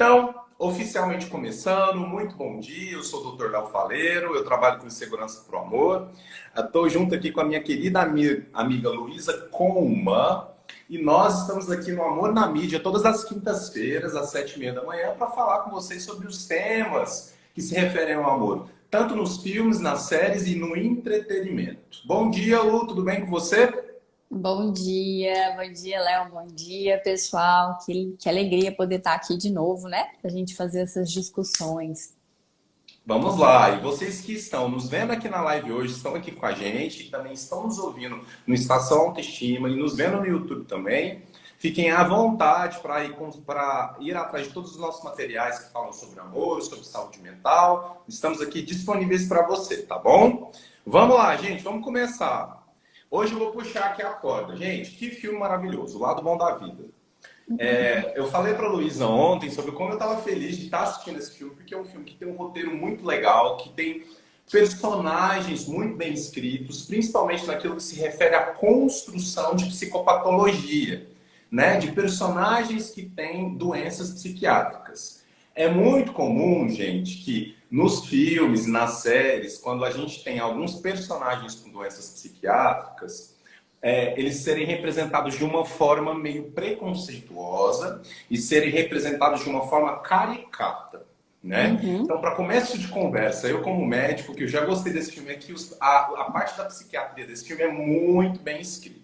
Então, oficialmente começando, muito bom dia, eu sou o Dr. Léo Faleiro, eu trabalho com Segurança pro Amor. Estou junto aqui com a minha querida amiga Luísa Colman e nós estamos aqui no Amor na Mídia todas as quintas-feiras, às 7h30 da manhã, para falar com vocês sobre os temas que se referem ao amor, tanto nos filmes, nas séries e no entretenimento. Bom dia, Lu, tudo bem com você? Bom dia, Léo, bom dia, pessoal. Que alegria poder estar aqui de novo, né? Para a gente fazer essas discussões. Vamos lá, e vocês que estão nos vendo aqui na live hoje, estão aqui com a gente, e também estão nos ouvindo no Estação Autoestima e nos vendo no YouTube também, fiquem à vontade para ir atrás de todos os nossos materiais que falam sobre amor, sobre saúde mental. Estamos aqui disponíveis para você, tá bom? Vamos lá, gente, vamos começar. Hoje eu vou puxar aqui a corda. Gente, que filme maravilhoso, O Lado Bom da Vida. Eu falei para a Luísa ontem sobre como eu estava feliz de estar assistindo esse filme, porque é um filme que tem um roteiro muito legal, que tem personagens muito bem escritos, principalmente naquilo que se refere à construção de psicopatologia, né? De personagens que têm doenças psiquiátricas. É muito comum, gente, que nos filmes, nas séries, quando a gente tem alguns personagens com doenças psiquiátricas, eles serem representados de uma forma meio preconceituosa e serem representados de uma forma caricata, né? Uhum. Então, para começo de conversa, eu como médico, que eu já gostei desse filme, é que a parte da psiquiatria desse filme é muito bem escrita.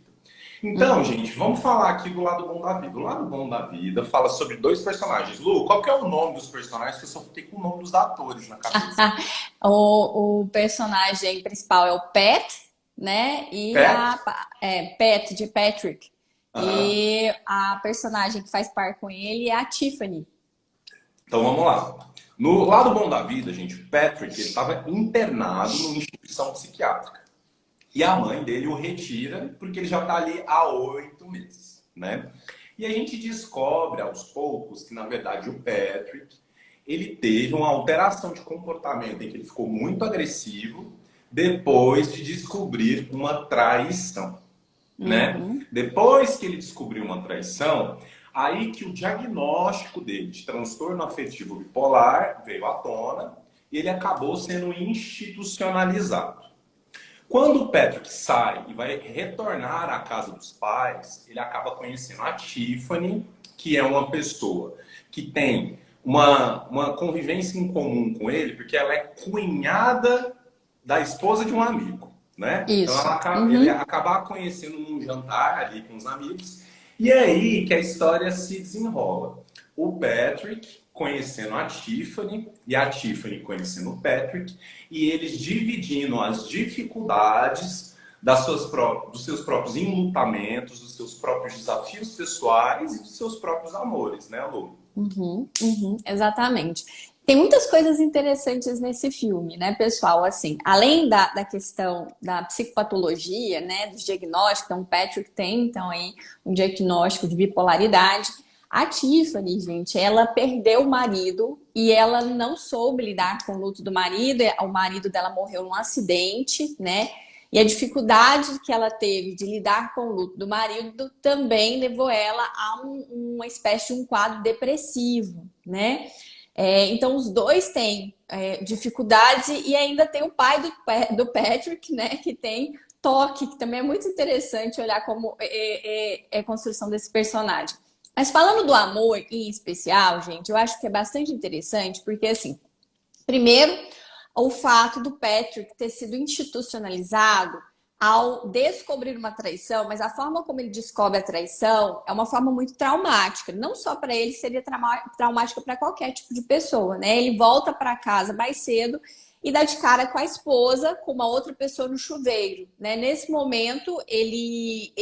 Então, gente, vamos falar aqui do Lado Bom da Vida. O Lado Bom da Vida fala sobre dois personagens. Lu, qual que é o nome dos personagens? Que eu só fiquei com o nome dos atores na cabeça. O personagem principal é o Pat, né? E Pet? Pat, de Patrick. Aham. E a personagem que faz par com ele é a Tiffany. Então vamos lá. No Lado Bom da Vida, gente, o Patrick estava internado numa instituição psiquiátrica. E a mãe dele o retira porque ele já está ali há 8 meses, né? E a gente descobre aos poucos que, na verdade, o Patrick, ele teve uma alteração de comportamento em que ele ficou muito agressivo depois de descobrir uma traição, né? Uhum. Depois que ele descobriu uma traição, aí que o diagnóstico dele de transtorno afetivo bipolar veio à tona e ele acabou sendo institucionalizado. Quando o Patrick sai e vai retornar à casa dos pais, ele acaba conhecendo a Tiffany, que é uma pessoa que tem uma convivência em comum com ele, porque ela é cunhada da esposa de um amigo, né? Então Isso. ele Uhum. acaba conhecendo num jantar ali com os amigos, e é aí que a história se desenrola. O Patrick conhecendo a Tiffany e a Tiffany conhecendo o Patrick e eles dividindo as dificuldades dos seus próprios enlutamentos, dos seus próprios desafios pessoais e dos seus próprios amores, né, Lu? Exatamente. Tem muitas coisas interessantes nesse filme, né, pessoal? Assim, além da questão da psicopatologia, né, dos diagnósticos, então o Patrick tem, então, aí, um diagnóstico de bipolaridade. A Tiffany, gente, ela perdeu o marido e ela não soube lidar com o luto do marido. O marido dela morreu num acidente, né? E a dificuldade que ela teve de lidar com o luto do marido também levou ela a uma espécie de um quadro depressivo, né? Então, os dois têm dificuldades e ainda tem o pai do Patrick, né? Que tem toque, que também é muito interessante olhar como é a construção desse personagem. Mas falando do amor em especial, gente, eu acho que é bastante interessante, porque, assim, primeiro, o fato do Patrick ter sido institucionalizado ao descobrir uma traição, mas a forma como ele descobre a traição é uma forma muito traumática. Não só para ele, seria traumática para qualquer tipo de pessoa, né? Ele volta para casa mais cedo e dá de cara com a esposa, com uma outra pessoa no chuveiro, né? Nesse momento, ele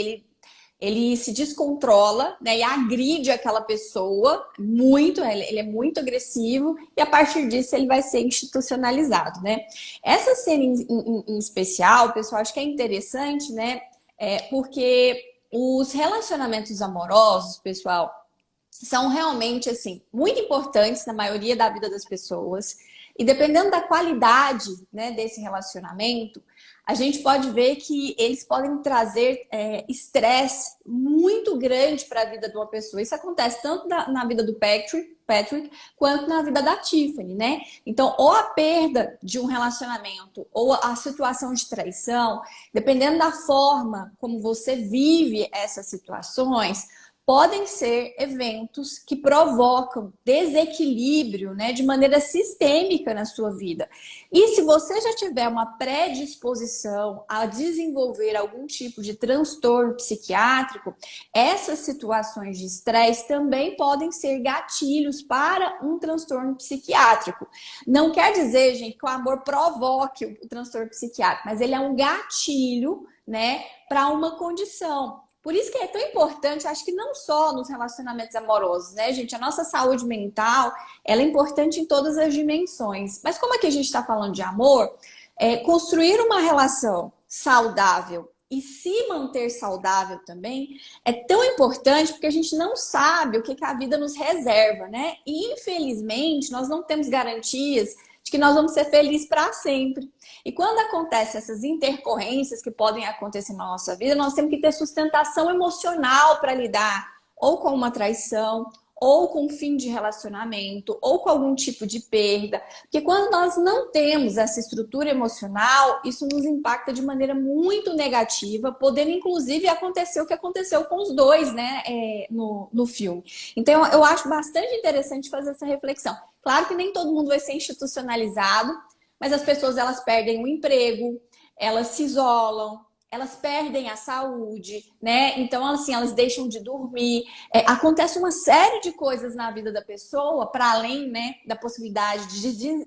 se descontrola, né, e agride aquela pessoa muito, ele é muito agressivo e a partir disso ele vai ser institucionalizado, né? Essa cena em especial, pessoal, acho que é interessante, né, porque os relacionamentos amorosos, pessoal, são realmente, assim, muito importantes na maioria da vida das pessoas. E dependendo da qualidade, né, desse relacionamento, a gente pode ver que eles podem trazer estresse muito grande para a vida de uma pessoa. Isso acontece tanto na vida do Patrick, quanto na vida da Tiffany, né? Então, ou a perda de um relacionamento, ou a situação de traição, dependendo da forma como você vive essas situações, podem ser eventos que provocam desequilíbrio, né, de maneira sistêmica na sua vida. E se você já tiver uma predisposição a desenvolver algum tipo de transtorno psiquiátrico, essas situações de estresse também podem ser gatilhos para um transtorno psiquiátrico. Não quer dizer, gente, que o amor provoque o transtorno psiquiátrico, mas ele é um gatilho, né, para uma condição. Por isso que é tão importante, acho que não só nos relacionamentos amorosos, né, gente? A nossa saúde mental, ela é importante em todas as dimensões. Mas como aqui a gente está falando de amor, construir uma relação saudável e se manter saudável também é tão importante porque a gente não sabe o que a vida nos reserva, né? E infelizmente nós não temos garantias de que nós vamos ser felizes para sempre. E quando acontecem essas intercorrências que podem acontecer na nossa vida, nós temos que ter sustentação emocional para lidar ou com uma traição, ou com um fim de relacionamento, ou com algum tipo de perda. Porque quando nós não temos essa estrutura emocional, isso nos impacta de maneira muito negativa, podendo inclusive acontecer o que aconteceu com os dois, né, no filme. Então eu acho bastante interessante fazer essa reflexão. Claro que nem todo mundo vai ser institucionalizado, mas as pessoas elas perdem o emprego, elas se isolam, elas perdem a saúde, né? Então, assim, elas deixam de dormir. Acontece uma série de coisas na vida da pessoa, para além, né, da possibilidade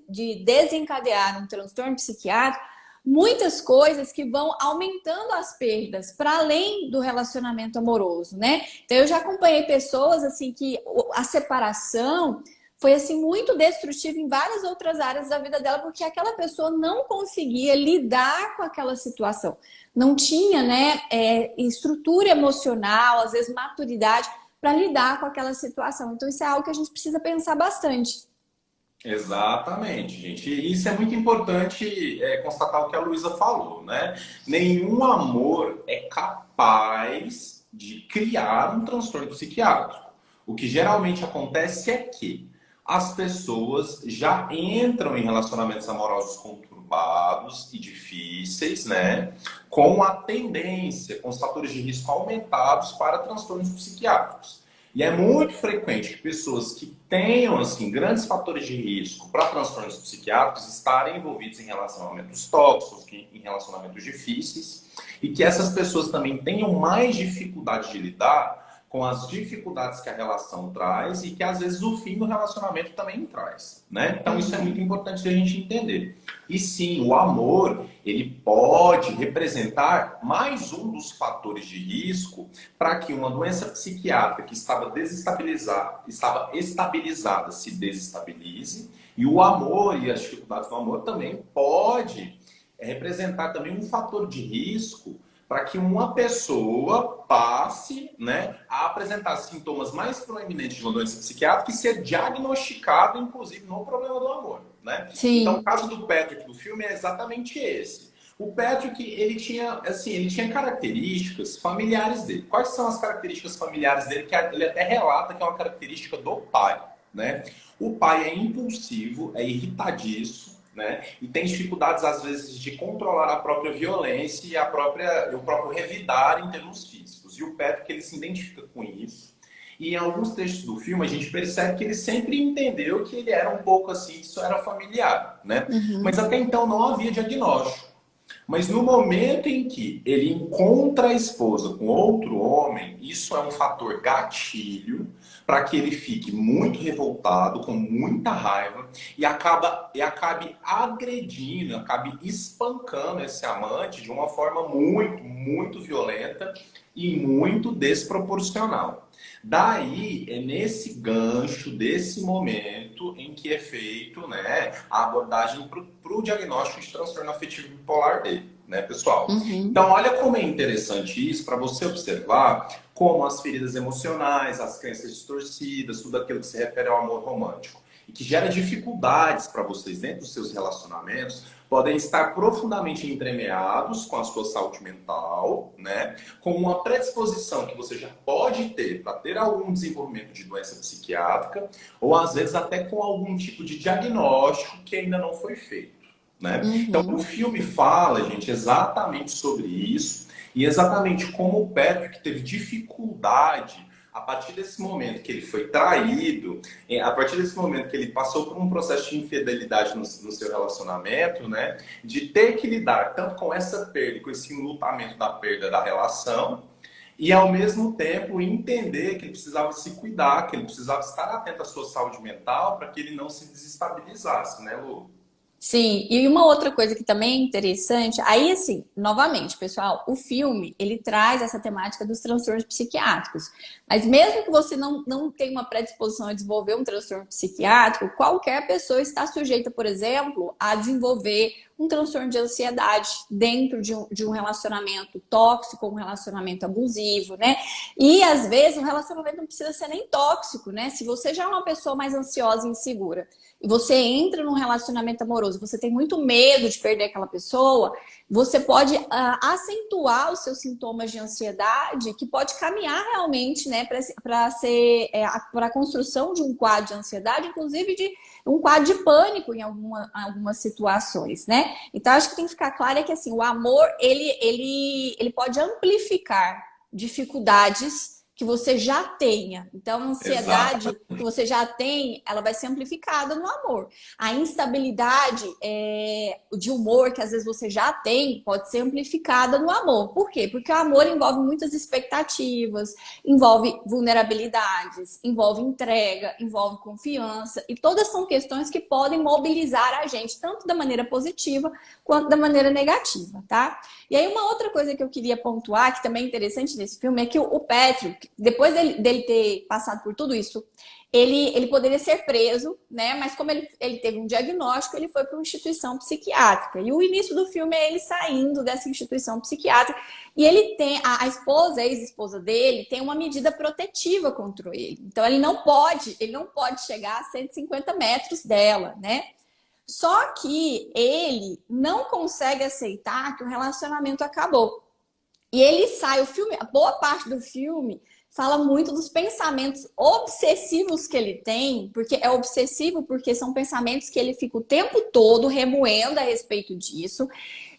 de desencadear um transtorno psiquiátrico, muitas coisas que vão aumentando as perdas, para além do relacionamento amoroso, né? Então, eu já acompanhei pessoas, assim, que a separação foi assim muito destrutiva em várias outras áreas da vida dela, porque aquela pessoa não conseguia lidar com aquela situação. Não tinha, né, estrutura emocional, às vezes maturidade, para lidar com aquela situação. Então, isso é algo que a gente precisa pensar bastante. Exatamente, gente. E isso é muito importante constatar o que a Luísa falou, né? Nenhum amor é capaz de criar um transtorno psiquiátrico. O que geralmente acontece é que as pessoas já entram em relacionamentos amorosos conturbados e difíceis, né? Com a tendência, com os fatores de risco aumentados para transtornos psiquiátricos. E é muito frequente que pessoas que tenham assim, grandes fatores de risco para transtornos psiquiátricos estarem envolvidos em relacionamentos tóxicos, em relacionamentos difíceis, e que essas pessoas também tenham mais dificuldade de lidar com as dificuldades que a relação traz e que às vezes o fim do relacionamento também traz, né? Então isso é muito importante de a gente entender. E sim, o amor, ele pode representar mais um dos fatores de risco para que uma doença psiquiátrica que estava estabilizada se desestabilize, e o amor e as dificuldades do amor também pode representar também um fator de risco para que uma pessoa passe, né, a apresentar sintomas mais proeminentes de uma doença psiquiátrica e ser diagnosticado, inclusive, no problema do amor, né? Então, o Sim. caso do Patrick do filme é exatamente esse. O Patrick, ele tinha características familiares dele. Quais são as características familiares dele? Que ele até relata que é uma característica do pai, né? O pai é impulsivo, é irritadiço, né? E tem dificuldades, às vezes, de controlar a própria violência e o próprio revidar em termos físicos. E o Patrick, ele se identifica com isso. E em alguns textos do filme, a gente percebe que ele sempre entendeu que ele era um pouco assim, isso era familiar, né? Uhum. Mas até então não havia diagnóstico. Mas no momento em que ele encontra a esposa com outro homem, isso é um fator gatilho para que ele fique muito revoltado, com muita raiva, e acabe agredindo, acabe espancando esse amante de uma forma muito, muito violenta e muito desproporcional. Daí, é nesse gancho, desse momento, em que é feito, né, a abordagem para o diagnóstico de transtorno afetivo bipolar dele, né, pessoal? Uhum. Então, olha como é interessante isso para você observar como as feridas emocionais, as crenças distorcidas, tudo aquilo que se refere ao amor romântico. E que gera dificuldades para vocês dentro dos seus relacionamentos, podem estar profundamente entremeados com a sua saúde mental, né? Com uma predisposição que você já pode ter para ter algum desenvolvimento de doença psiquiátrica, ou às vezes até com algum tipo de diagnóstico que ainda não foi feito, né? Então o filme fala, gente, exatamente sobre isso e exatamente como o Patrick teve dificuldade a partir desse momento que ele foi traído, a partir desse momento que ele passou por um processo de infidelidade no seu relacionamento, né? De ter que lidar tanto com essa perda, com esse enlutamento da perda da relação, e ao mesmo tempo entender que ele precisava se cuidar, que ele precisava estar atento à sua saúde mental para que ele não se desestabilizasse, né, Lu? Sim, e uma outra coisa que também é interessante, aí assim, novamente, pessoal, o filme, ele traz essa temática dos transtornos psiquiátricos, mas mesmo que você não tenha uma predisposição a desenvolver um transtorno psiquiátrico, qualquer pessoa está sujeita, por exemplo, a desenvolver um transtorno de ansiedade dentro de um relacionamento tóxico, um relacionamento abusivo, né? E às vezes um relacionamento não precisa ser nem tóxico, né? Se você já é uma pessoa mais ansiosa e insegura, e você entra num relacionamento amoroso, você tem muito medo de perder aquela pessoa, você pode acentuar os seus sintomas de ansiedade, que pode caminhar realmente, né, para a construção de um quadro de ansiedade, inclusive de um quadro de pânico em algumas situações, né? Então, acho que tem que ficar claro que assim, o amor, ele pode amplificar dificuldades que você já tenha. Então, a ansiedade que você já tem, ela vai ser amplificada no amor. A instabilidade de humor que às vezes você já tem, pode ser amplificada no amor. Por quê? Porque o amor envolve muitas expectativas, envolve vulnerabilidades, envolve entrega, envolve confiança, e todas são questões que podem mobilizar a gente, tanto da maneira positiva quanto da maneira negativa, tá? E aí, uma outra coisa que eu queria pontuar, que também é interessante nesse filme, é que o Patrick, depois dele ter passado por tudo isso, ele poderia ser preso, né? Mas como ele teve um diagnóstico, ele foi para uma instituição psiquiátrica. E o início do filme é ele saindo dessa instituição psiquiátrica. E ele tem, a esposa, a ex-esposa dele, tem uma medida protetiva contra ele. Então ele não pode chegar a 150 metros dela, né? Só que ele não consegue aceitar que o relacionamento acabou. E ele sai, o filme, a boa parte do filme fala muito dos pensamentos obsessivos que ele tem, porque é obsessivo porque são pensamentos que ele fica o tempo todo remoendo a respeito disso.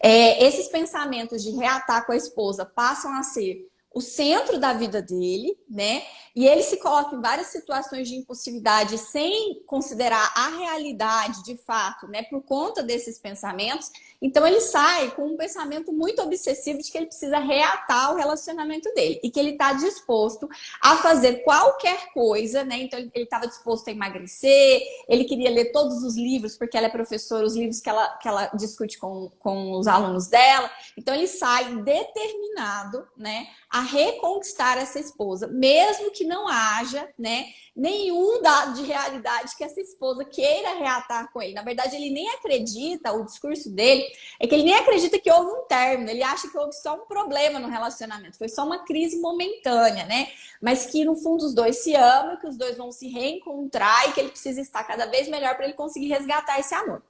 Esses pensamentos de reatar com a esposa passam a ser o centro da vida dele, né? E ele se coloca em várias situações de impulsividade sem considerar a realidade de fato, né? Por conta desses pensamentos. Então ele sai com um pensamento muito obsessivo de que ele precisa reatar o relacionamento dele e que ele está disposto a fazer qualquer coisa, né? Então ele estava disposto a emagrecer, ele queria ler todos os livros, porque ela é professora, os livros que ela discute com os alunos dela. Então ele sai determinado, né, a reconquistar essa esposa, mesmo que não haja, né, nenhum dado de realidade que essa esposa queira reatar com ele. Na verdade, ele nem acredita, o discurso dele é que ele nem acredita que houve um término, ele acha que houve só um problema no relacionamento, foi só uma crise momentânea, né? Mas que no fundo os dois se amam, que os dois vão se reencontrar e que ele precisa estar cada vez melhor para ele conseguir resgatar esse amor.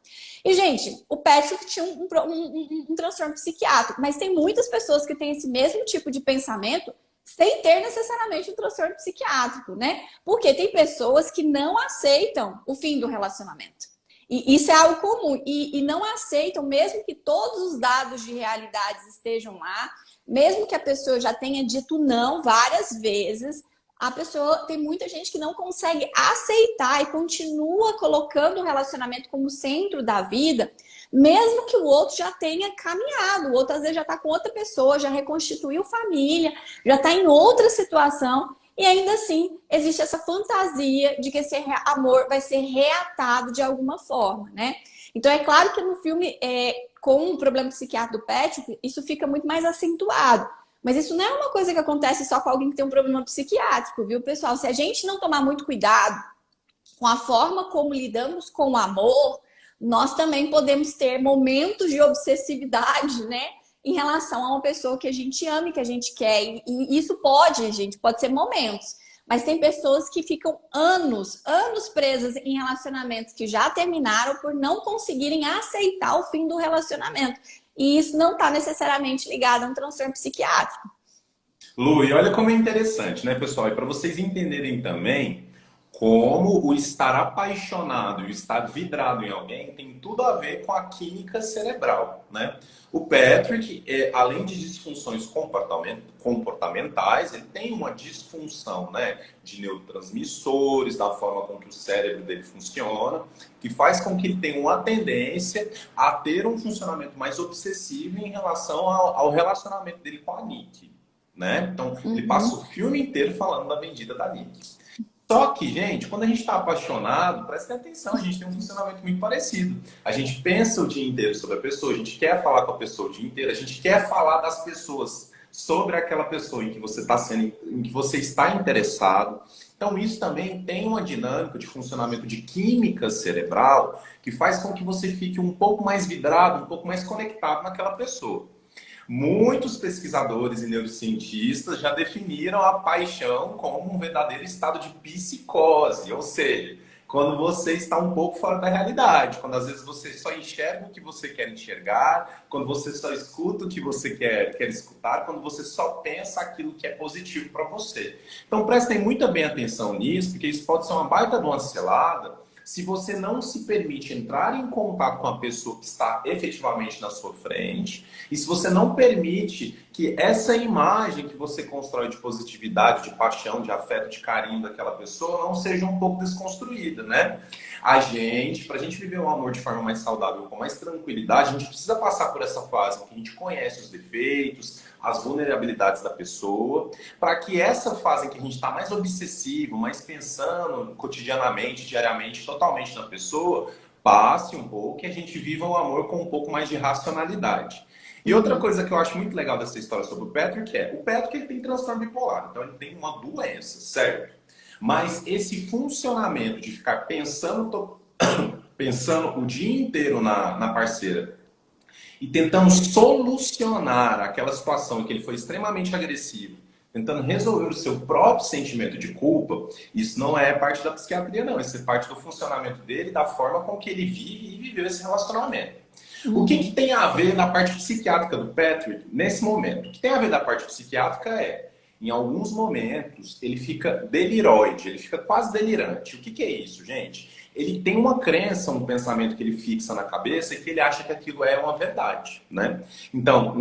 E, gente, o Patrick tinha um transtorno psiquiátrico, mas tem muitas pessoas que têm esse mesmo tipo de pensamento sem ter necessariamente um transtorno psiquiátrico, né? Porque tem pessoas que não aceitam o fim do relacionamento. E isso é algo comum. E não aceitam, mesmo que todos os dados de realidades estejam lá, mesmo que a pessoa já tenha dito não várias vezes, a pessoa, tem muita gente que não consegue aceitar e continua colocando o relacionamento como centro da vida, mesmo que o outro já tenha caminhado, o outro às vezes já está com outra pessoa, já reconstituiu família, já está em outra situação, e ainda assim existe essa fantasia de que esse amor vai ser reatado de alguma forma, né? Então é claro que no filme, com o problema psiquiátrico do Patrick, isso fica muito mais acentuado. Mas isso não é uma coisa que acontece só com alguém que tem um problema psiquiátrico, viu, pessoal? Se a gente não tomar muito cuidado com a forma como lidamos com o amor, nós também podemos ter momentos de obsessividade, né? em relação a uma pessoa que a gente ama e que a gente quer. E isso pode, gente, pode ser momentos. Mas tem pessoas que ficam anos presas em relacionamentos que já terminaram por não conseguirem aceitar o fim do relacionamento. E isso não está necessariamente ligado a um transtorno psiquiátrico. Lu, e olha como é interessante, né, pessoal? E para vocês entenderem também como o estar apaixonado e o estar vidrado em alguém tem tudo a ver com a química cerebral, né? O Patrick, além de disfunções comportamentais, ele tem uma disfunção, né, de neurotransmissores, da forma com que o cérebro dele funciona, que faz com que ele tenha uma tendência a ter um funcionamento mais obsessivo em relação ao relacionamento dele com a Nick, né? Então, ele passa o filme inteiro falando da vendida da Nick. Só que, gente, quando a gente está apaixonado, prestem atenção, a gente tem um funcionamento muito parecido. A gente pensa o dia inteiro sobre a pessoa, a gente quer falar com a pessoa o dia inteiro, a gente quer falar das pessoas sobre aquela pessoa em que você está sendo, em que você está interessado. Então, isso também tem uma dinâmica de funcionamento de química cerebral que faz com que você fique um pouco mais vidrado, um pouco mais conectado naquela pessoa. Muitos pesquisadores e neurocientistas já definiram a paixão como um verdadeiro estado de psicose, ou seja, quando você está um pouco fora da realidade, quando às vezes você só enxerga o que você quer enxergar, quando você só escuta o que você quer escutar, quando você só pensa aquilo que é positivo para você. Então prestem muito bem atenção nisso, porque isso pode ser uma baita de uma cilada se você não se permite entrar em contato com a pessoa que está efetivamente na sua frente, e se você não permite que essa imagem que você constrói de positividade, de paixão, de afeto, de carinho daquela pessoa não seja um pouco desconstruída, né? Para a gente viver um amor de forma mais saudável, com mais tranquilidade, a gente precisa passar por essa fase em que a gente conhece os defeitos, as vulnerabilidades da pessoa, para que essa fase em que a gente está mais obsessivo, mais pensando cotidianamente, diariamente, totalmente na pessoa, passe um pouco e a gente viva o amor com um pouco mais de racionalidade. E outra coisa que eu acho muito legal dessa história sobre o Patrick ele tem transtorno bipolar, então ele tem uma doença, certo? Mas esse funcionamento de ficar pensando o dia inteiro na parceira e tentando solucionar aquela situação em que ele foi extremamente agressivo, tentando resolver o seu próprio sentimento de culpa, isso não é parte da psiquiatria, não. Isso é parte do funcionamento dele, da forma com que ele vive e viveu esse relacionamento. O que tem a ver na parte psiquiátrica do Patrick nesse momento? O que tem a ver da parte psiquiátrica em alguns momentos, ele fica deliroide, ele fica quase delirante. O que é isso, gente? Ele tem uma crença, um pensamento que ele fixa na cabeça e que ele acha que aquilo é uma verdade, né? Então,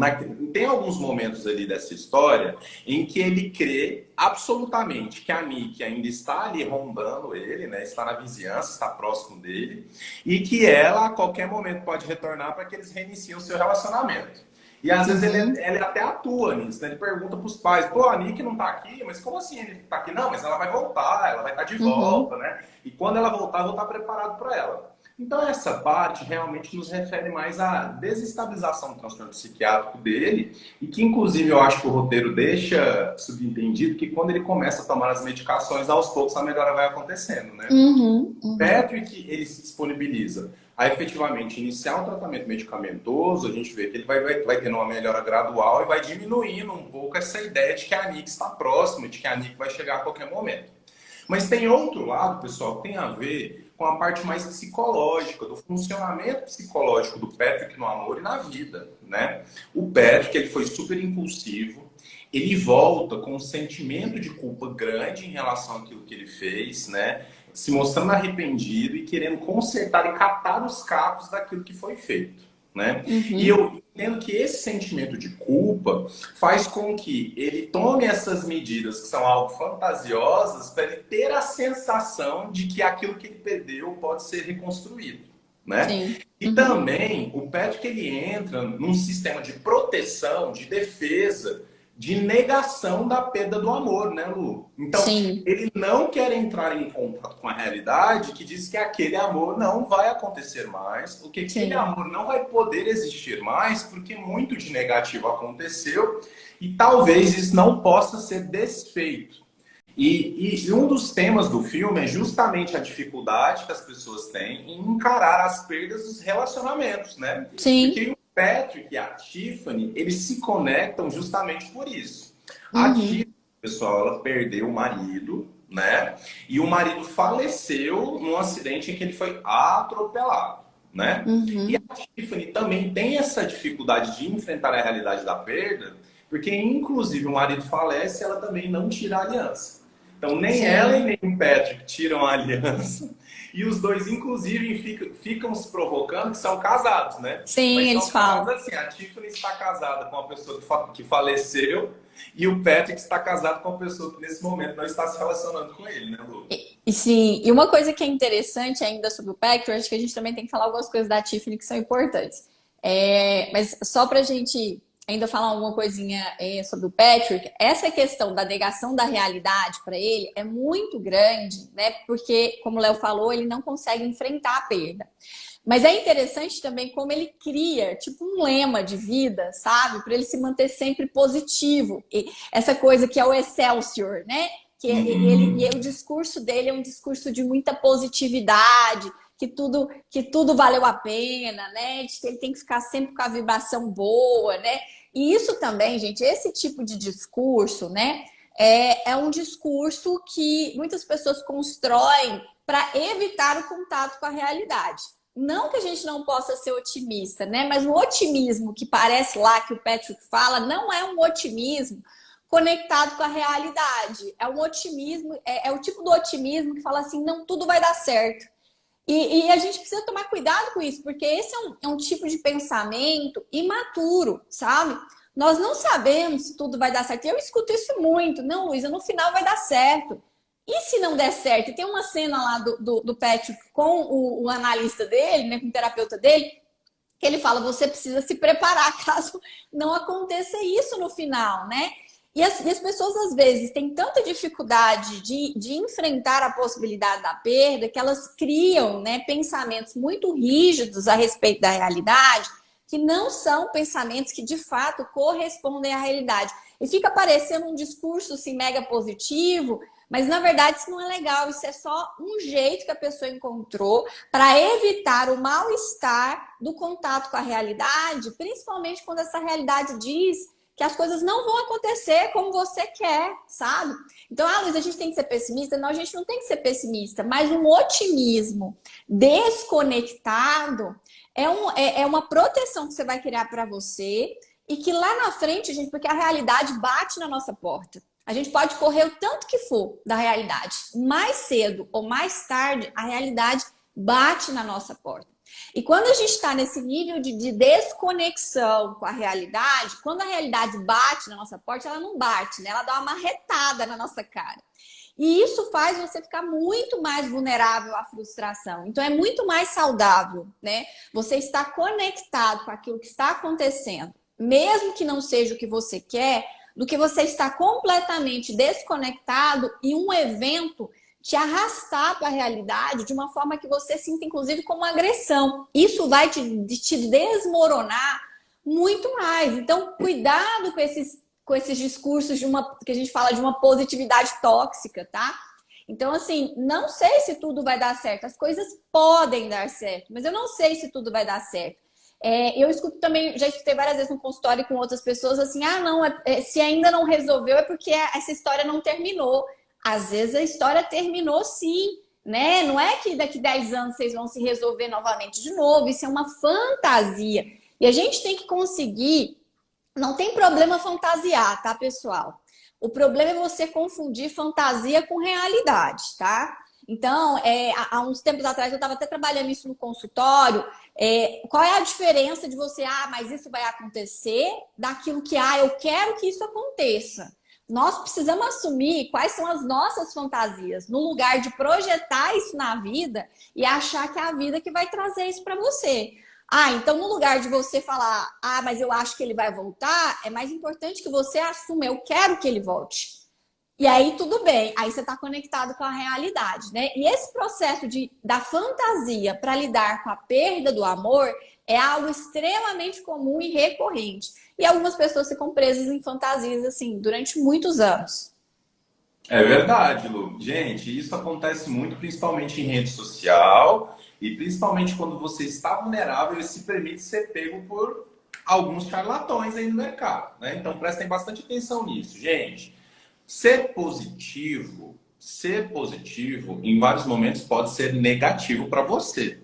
tem alguns momentos ali dessa história em que ele crê absolutamente que a Nick ainda está ali rondando ele, né? Está na vizinhança, está próximo dele, e que ela a qualquer momento pode retornar para que eles reiniciem o seu relacionamento. E às vezes ele até atua nisso, né? Ele pergunta para os pais, pô, a Nick não tá aqui, mas como assim ele tá aqui? Não, mas ela vai voltar, ela vai estar de volta, né? E quando ela voltar, eu vou estar preparado para ela. Então essa parte realmente nos refere mais à desestabilização do transtorno psiquiátrico dele, e que inclusive eu acho que o roteiro deixa subentendido que quando ele começa a tomar as medicações, aos poucos a melhora vai acontecendo, né? Patrick, ele se disponibiliza a efetivamente iniciar um tratamento medicamentoso, a gente vê que ele vai tendo uma melhora gradual e vai diminuindo um pouco essa ideia de que a Nick está próxima, de que a Nick vai chegar a qualquer momento. Mas tem outro lado, pessoal, que tem a ver com a parte mais psicológica, do funcionamento psicológico do Patrick no amor e na vida, né? O Patrick, ele foi super impulsivo, ele volta com um sentimento de culpa grande em relação àquilo que ele fez, né? Se mostrando arrependido e querendo consertar e catar os cacos daquilo que foi feito, né? E eu entendo que esse sentimento de culpa faz com que ele tome essas medidas que são algo fantasiosas para ele ter a sensação de que aquilo que ele perdeu pode ser reconstruído, né? Sim. E também o Patrick, ele entra num sistema de proteção, de defesa, de negação da perda do amor, né, Lu? Então, ele não quer entrar em contato com a realidade que diz que aquele amor não vai acontecer mais, porque aquele amor não vai poder existir mais, porque muito de negativo aconteceu e talvez isso não possa ser desfeito. E um dos temas do filme é justamente a dificuldade que as pessoas têm em encarar as perdas dos relacionamentos, né? Sim. Porque Patrick e a Tiffany, eles se conectam justamente por isso. A Uhum, Tiffany, pessoal, ela perdeu o marido, né? E o marido faleceu num acidente em que ele foi atropelado, né? E uhum. a Tiffany também tem essa dificuldade de enfrentar a realidade da perda, porque inclusive o marido falece, ela também não tira a aliança. Então nem ela e Sim, nem o Patrick tiram a aliança. E os dois, inclusive, ficam se provocando que são casados, né? sim, Mas eles são casados falam. assim. A Tiffany está casada com uma pessoa que faleceu e o Patrick está casado com uma pessoa que nesse momento não está se relacionando com ele, né, Lu? E sim, e uma coisa que é interessante ainda sobre o Pact, eu acho que a gente também tem que falar algumas coisas da Tiffany que são importantes. Mas só para a gente ainda falar alguma coisinha sobre o Patrick, essa questão da negação da realidade para ele é muito grande, né? Porque, como o Léo falou, ele não consegue enfrentar a perda. Mas é interessante também como ele cria, tipo, um lema de vida, sabe? Para ele se manter sempre positivo. E essa coisa que é o Excelsior, né? E o discurso dele é um discurso de muita positividade, que tudo valeu a pena, né? De que ele tem que ficar sempre com a vibração boa, né? E isso também, gente, esse tipo de discurso, né? É um discurso que muitas pessoas constroem para evitar o contato com a realidade. Não que a gente não possa ser otimista, né? Mas o otimismo que parece lá que o Patrick fala não é um otimismo conectado com a realidade. É um otimismo, é o tipo do otimismo que fala assim, não, tudo vai dar certo. E a gente precisa tomar cuidado com isso, porque esse é um tipo de pensamento imaturo, sabe? Nós não sabemos se tudo vai dar certo. E eu escuto isso muito. Não, Luísa, no final vai dar certo. E se não der certo? E tem uma cena lá do Patrick com o analista dele, né, com o terapeuta dele, que ele fala, você precisa se preparar caso não aconteça isso no final, né? E as pessoas, às vezes, têm tanta dificuldade de enfrentar a possibilidade da perda que elas criam, né, pensamentos muito rígidos a respeito da realidade, que não são pensamentos que, de fato, correspondem à realidade. E fica parecendo um discurso assim, mega positivo, mas, na verdade, isso não é legal. Isso é só um jeito que a pessoa encontrou para evitar o mal-estar do contato com a realidade, principalmente quando essa realidade diz que as coisas não vão acontecer como você quer, sabe? Então, Luiz, a gente tem que ser pessimista? Não, a gente não tem que ser pessimista, mas um otimismo desconectado é uma proteção que você vai criar para você e que lá na frente, gente, porque a realidade bate na nossa porta. A gente pode correr o tanto que for da realidade. Mais cedo ou mais tarde, a realidade bate na nossa porta. E quando a gente está nesse nível de desconexão com a realidade, quando a realidade bate na nossa porta, ela não bate, né? Ela dá uma marretada na nossa cara. E isso faz você ficar muito mais vulnerável à frustração. Então é muito mais saudável, né? Você está conectado com aquilo que está acontecendo, mesmo que não seja o que você quer, do que você estar completamente desconectado e um evento te arrastar para a realidade de uma forma que você sinta, inclusive, como agressão. Isso vai te desmoronar muito mais. Então, cuidado com esses discursos que a gente fala de uma positividade tóxica, tá? Então, assim, não sei se tudo vai dar certo. As coisas podem dar certo, mas eu não sei se tudo vai dar certo. Eu escuto também, já escutei várias vezes no consultório com outras pessoas assim, não, se ainda não resolveu é porque essa história não terminou. Às vezes a história terminou sim, né? Não é que daqui 10 anos vocês vão se resolver novamente de novo, isso é uma fantasia. E a gente tem que conseguir, não tem problema fantasiar, tá, pessoal? O problema é você confundir fantasia com realidade, tá? Então, há uns tempos atrás, eu estava até trabalhando isso no consultório. Qual é a diferença de você, mas isso vai acontecer, daquilo que, eu quero que isso aconteça? Nós precisamos assumir quais são as nossas fantasias, no lugar de projetar isso na vida e achar que é a vida que vai trazer isso para você. Então no lugar de você falar, mas eu acho que ele vai voltar, é mais importante que você assuma, eu quero que ele volte. E aí tudo bem, aí você está conectado com a realidade, né? E esse processo da fantasia para lidar com a perda do amor é algo extremamente comum e recorrente. E algumas pessoas ficam presas em fantasias assim durante muitos anos. É verdade, Lu. Gente, isso acontece muito, principalmente em rede social e principalmente quando você está vulnerável e se permite ser pego por alguns charlatões aí no mercado, né? Então prestem bastante atenção nisso, gente. Ser positivo, em vários momentos pode ser negativo para você.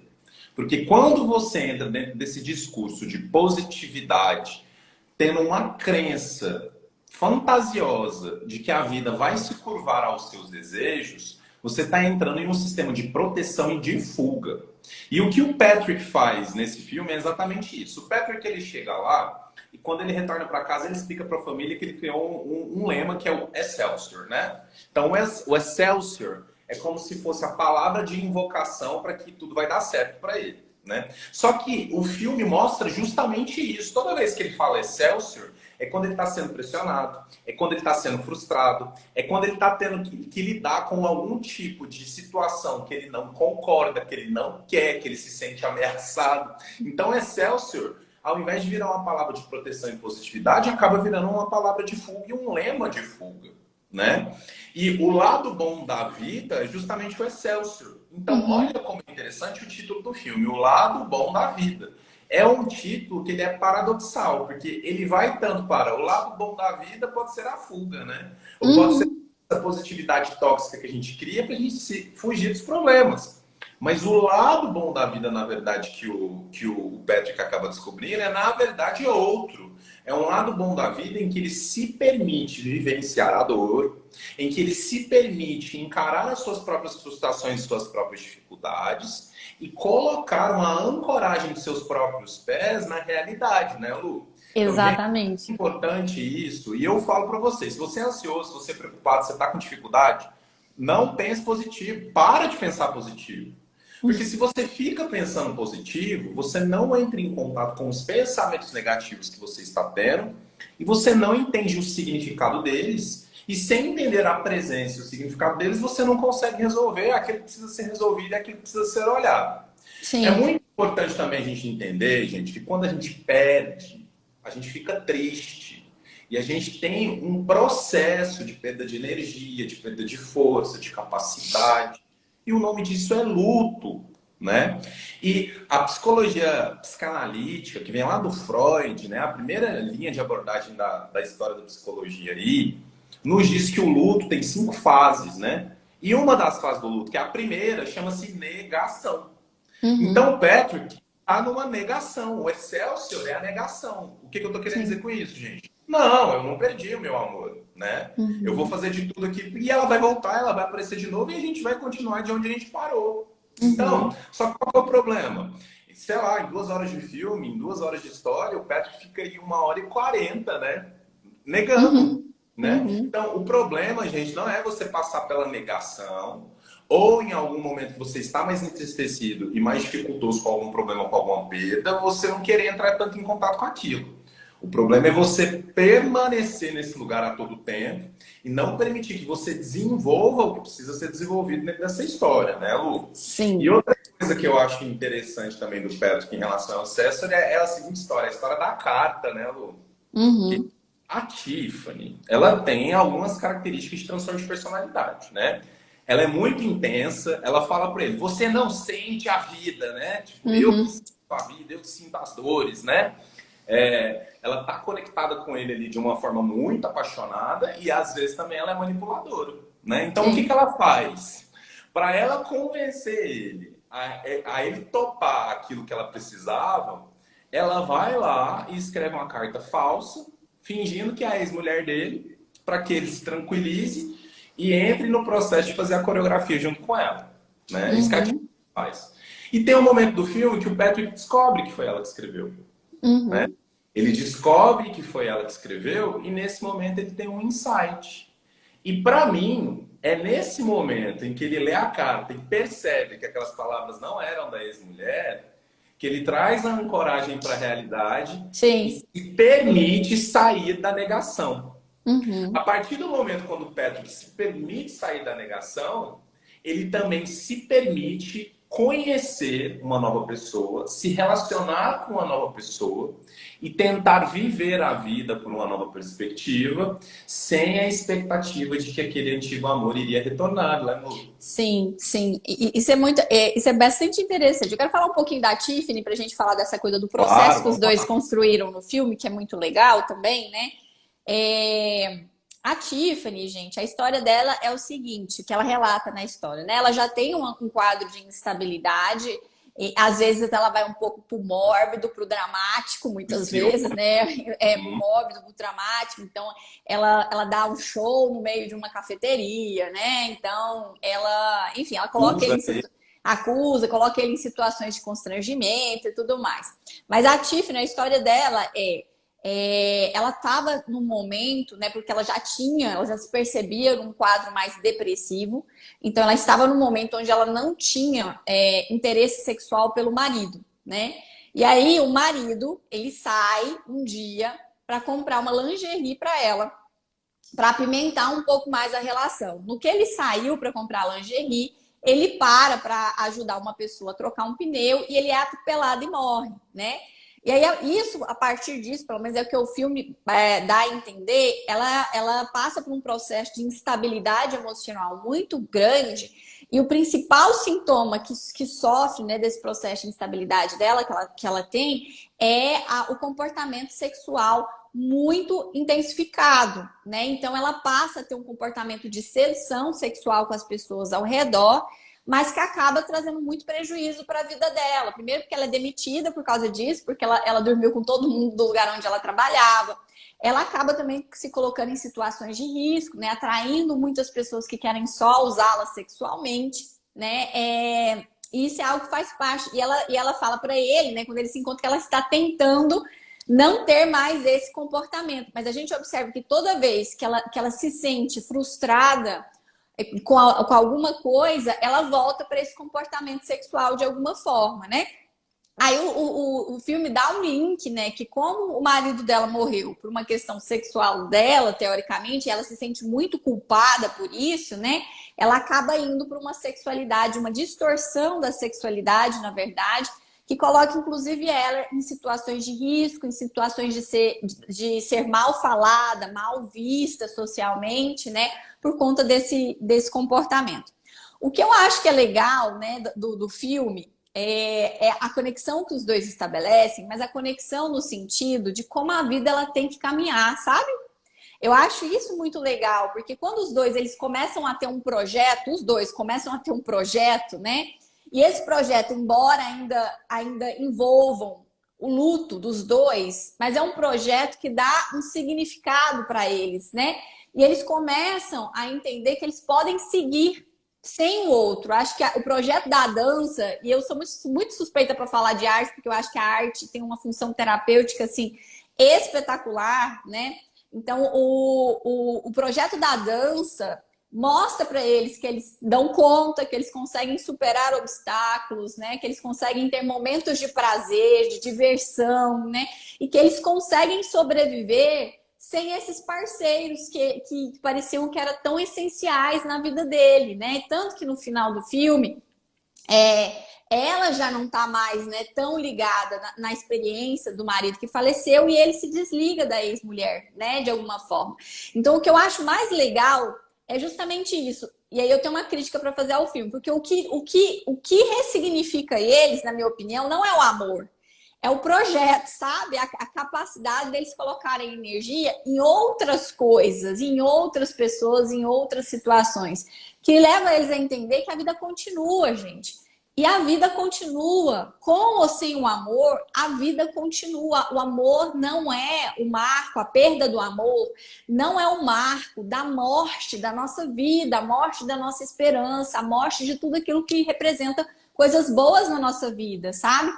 Porque quando você entra dentro desse discurso de positividade, tendo uma crença fantasiosa de que a vida vai se curvar aos seus desejos, você está entrando em um sistema de proteção e de fuga. E o que o Patrick faz nesse filme é exatamente isso. O Patrick, ele chega lá e quando ele retorna para casa, ele explica para a família que ele criou um lema que é o Excelsior, né? Então, o Excelsior é como se fosse a palavra de invocação para que tudo vai dar certo para ele, né? Só que o filme mostra justamente isso. Toda vez que ele fala Excelsior, é quando ele está sendo pressionado, é quando ele está sendo frustrado, é quando ele está tendo que lidar com algum tipo de situação que ele não concorda, que ele não quer, que ele se sente ameaçado. Então, Excelsior, ao invés de virar uma palavra de proteção e positividade, acaba virando uma palavra de fuga e um lema de fuga, né? E o lado bom da vida é justamente o Excelsior. Então, olha como é interessante o título do filme, O Lado Bom da Vida. É um título que ele é paradoxal, porque ele vai tanto para o lado bom da vida, pode ser a fuga, né? Ou pode ser a positividade tóxica que a gente cria para a gente fugir dos problemas. Mas o lado bom da vida, na verdade, que o Patrick acaba descobrindo, é, na verdade, outro. É um lado bom da vida em que ele se permite vivenciar a dor, em que ele se permite encarar as suas próprias frustrações e suas próprias dificuldades e colocar uma ancoragem dos seus próprios pés na realidade, né, Lu? Exatamente. Então, é importante isso. E eu falo para você, se você é ansioso, se você é preocupado, se você está com dificuldade, não pense positivo. Para de pensar positivo. Porque se você fica pensando positivo, você não entra em contato com os pensamentos negativos que você está tendo e você não entende o significado deles. E sem entender a presença e o significado deles, você não consegue resolver aquilo que precisa ser resolvido e aquilo que precisa ser olhado. Sim. É muito importante também a gente entender, gente, que quando a gente perde, a gente fica triste. E a gente tem um processo de perda de energia, de perda de força, de capacidade. E o nome disso é luto, né? E a psicologia psicanalítica, que vem lá do Freud, né? A primeira linha de abordagem da história da psicologia aí, nos diz que o luto tem 5 fases, né? E uma das fases do luto, que é a primeira, chama-se negação. Então o Patrick está numa negação. O Excelsior é a negação. O que eu estou querendo dizer com isso, gente? Não, eu não perdi o meu amor, né? Eu vou fazer de tudo aqui e ela vai voltar, ela vai aparecer de novo e a gente vai continuar de onde a gente parou. Então, só que qual é o problema? Sei lá, em 2 horas de filme, em 2 horas de história, o Patrick fica aí 1h40, né? Negando. Né? Então, o problema, gente, não é você passar pela negação ou em algum momento que você está mais entristecido e mais dificultoso com algum problema, com alguma perda, você não querer entrar tanto em contato com aquilo. O problema é você permanecer nesse lugar a todo tempo e não permitir que você desenvolva o que precisa ser desenvolvido dentro dessa história, né, Lu? Sim. E outra coisa que eu acho interessante também do Patrick em relação ao César é a seguinte história, a história da carta, né, Lu? A Tiffany, ela tem algumas características de transtorno de personalidade, né? Ela é muito intensa, ela fala para ele, você não sente a vida, né? Tipo, eu que sinto a vida, eu que sinto as dores, né? Ela tá conectada com ele ali de uma forma muito apaixonada e às vezes também ela é manipuladora, né? Então o que ela faz? Para ela convencer ele a ele topar aquilo que ela precisava, ela vai lá e escreve uma carta falsa fingindo que é a ex-mulher dele, para que ele se tranquilize e entre no processo de fazer a coreografia junto com ela. Né? Isso que a Tiffany faz. E tem um momento do filme que o Patrick descobre que foi ela que escreveu. Né? Ele descobre que foi ela que escreveu e nesse momento ele tem um insight. E para mim, é nesse momento em que ele lê a carta e percebe que aquelas palavras não eram da ex-mulher, que ele traz a ancoragem para a realidade e permite sair da negação. A partir do momento quando o Patrick se permite sair da negação, ele também se permite conhecer uma nova pessoa, se relacionar com uma nova pessoa e tentar viver a vida por uma nova perspectiva, sem a expectativa de que aquele antigo amor iria retornar, né, amor? Sim, sim. Isso é bastante interessante. Eu quero falar um pouquinho da Tiffany para a gente falar dessa coisa do processo Claro, que os vamos dois lá. construíram no filme, que é muito legal também, né? A Tiffany, gente, a história dela é o seguinte, que ela relata na história, né? Ela já tem um quadro de instabilidade, e às vezes ela vai um pouco pro mórbido, pro dramático, muitas Sim. vezes, né? Pro mórbido, pro dramático. Então, ela dá um show no meio de uma cafeteria, né? Então, enfim, ela coloca Usa ele acusa, coloca ele em situações de constrangimento e tudo mais. Mas a Tiffany, a história dela ela estava num momento, né, porque ela já se percebia num quadro mais depressivo, então ela estava num momento onde ela não tinha interesse sexual pelo marido, né? E aí o marido, ele sai um dia para comprar uma lingerie para ela, para apimentar um pouco mais a relação. No que ele saiu para comprar lingerie, ele para ajudar uma pessoa a trocar um pneu e ele é atropelado e morre, né? E aí, isso, a partir disso, pelo menos é o que o filme dá a entender, ela passa por um processo de instabilidade emocional muito grande. E o principal sintoma que sofre, né, desse processo de instabilidade dela, que ela tem, é o comportamento sexual muito intensificado, né? Então ela passa a ter um comportamento de sedução sexual com as pessoas ao redor, mas que acaba trazendo muito prejuízo para a vida dela. Primeiro porque ela é demitida por causa disso, porque ela dormiu com todo mundo do lugar onde ela trabalhava. Ela acaba também se colocando em situações de risco, né? Atraindo muitas pessoas que querem só usá-la sexualmente, né? Isso é algo que faz parte. E ela fala para ele, né? Quando ele se encontra, que ela está tentando não ter mais esse comportamento. Mas a gente observa que toda vez que ela se sente frustrada com alguma coisa, ela volta para esse comportamento sexual de alguma forma, né? Aí o filme dá um link, né? Que como o marido dela morreu por uma questão sexual dela, teoricamente, ela se sente muito culpada por isso, né? Ela acaba indo para uma sexualidade, uma distorção da sexualidade, na verdade, que coloca inclusive ela em situações de risco, em situações de ser mal falada, mal vista socialmente, né? Por conta desse comportamento. O que eu acho que é legal, né, do filme é a conexão que os dois estabelecem, mas a conexão no sentido de como a vida ela tem que caminhar, sabe? Eu acho isso muito legal, porque quando os dois eles começam a ter um projeto, os dois começam a ter um projeto, né? E esse projeto, embora ainda envolvam o luto dos dois, mas é um projeto que dá um significado para eles, né? E eles começam a entender que eles podem seguir sem o outro. Acho que o projeto da dança, e eu sou muito suspeita para falar de arte, porque eu acho que a arte tem uma função terapêutica assim espetacular, né? Então, o projeto da dança mostra para eles que eles dão conta, que eles conseguem superar obstáculos, né? Que eles conseguem ter momentos de prazer, de diversão, né? E que eles conseguem sobreviver sem esses parceiros que pareciam que eram tão essenciais na vida dele, né? Tanto que no final do filme, ela já não está mais, né, tão ligada na experiência do marido que faleceu e ele se desliga da ex-mulher, né, de alguma forma. Então, o que eu acho mais legal é justamente isso. E aí eu tenho uma crítica para fazer ao filme, porque o que ressignifica eles, na minha opinião, não é o amor. É o projeto, sabe? A capacidade deles colocarem energia em outras coisas, em outras pessoas, em outras situações, que leva eles a entender que a vida continua, gente. E a vida continua. Com ou sem o amor, a vida continua. O amor não é o marco, a perda do amor não é o marco da morte da nossa vida, a morte da nossa esperança, a morte de tudo aquilo que representa coisas boas na nossa vida, sabe?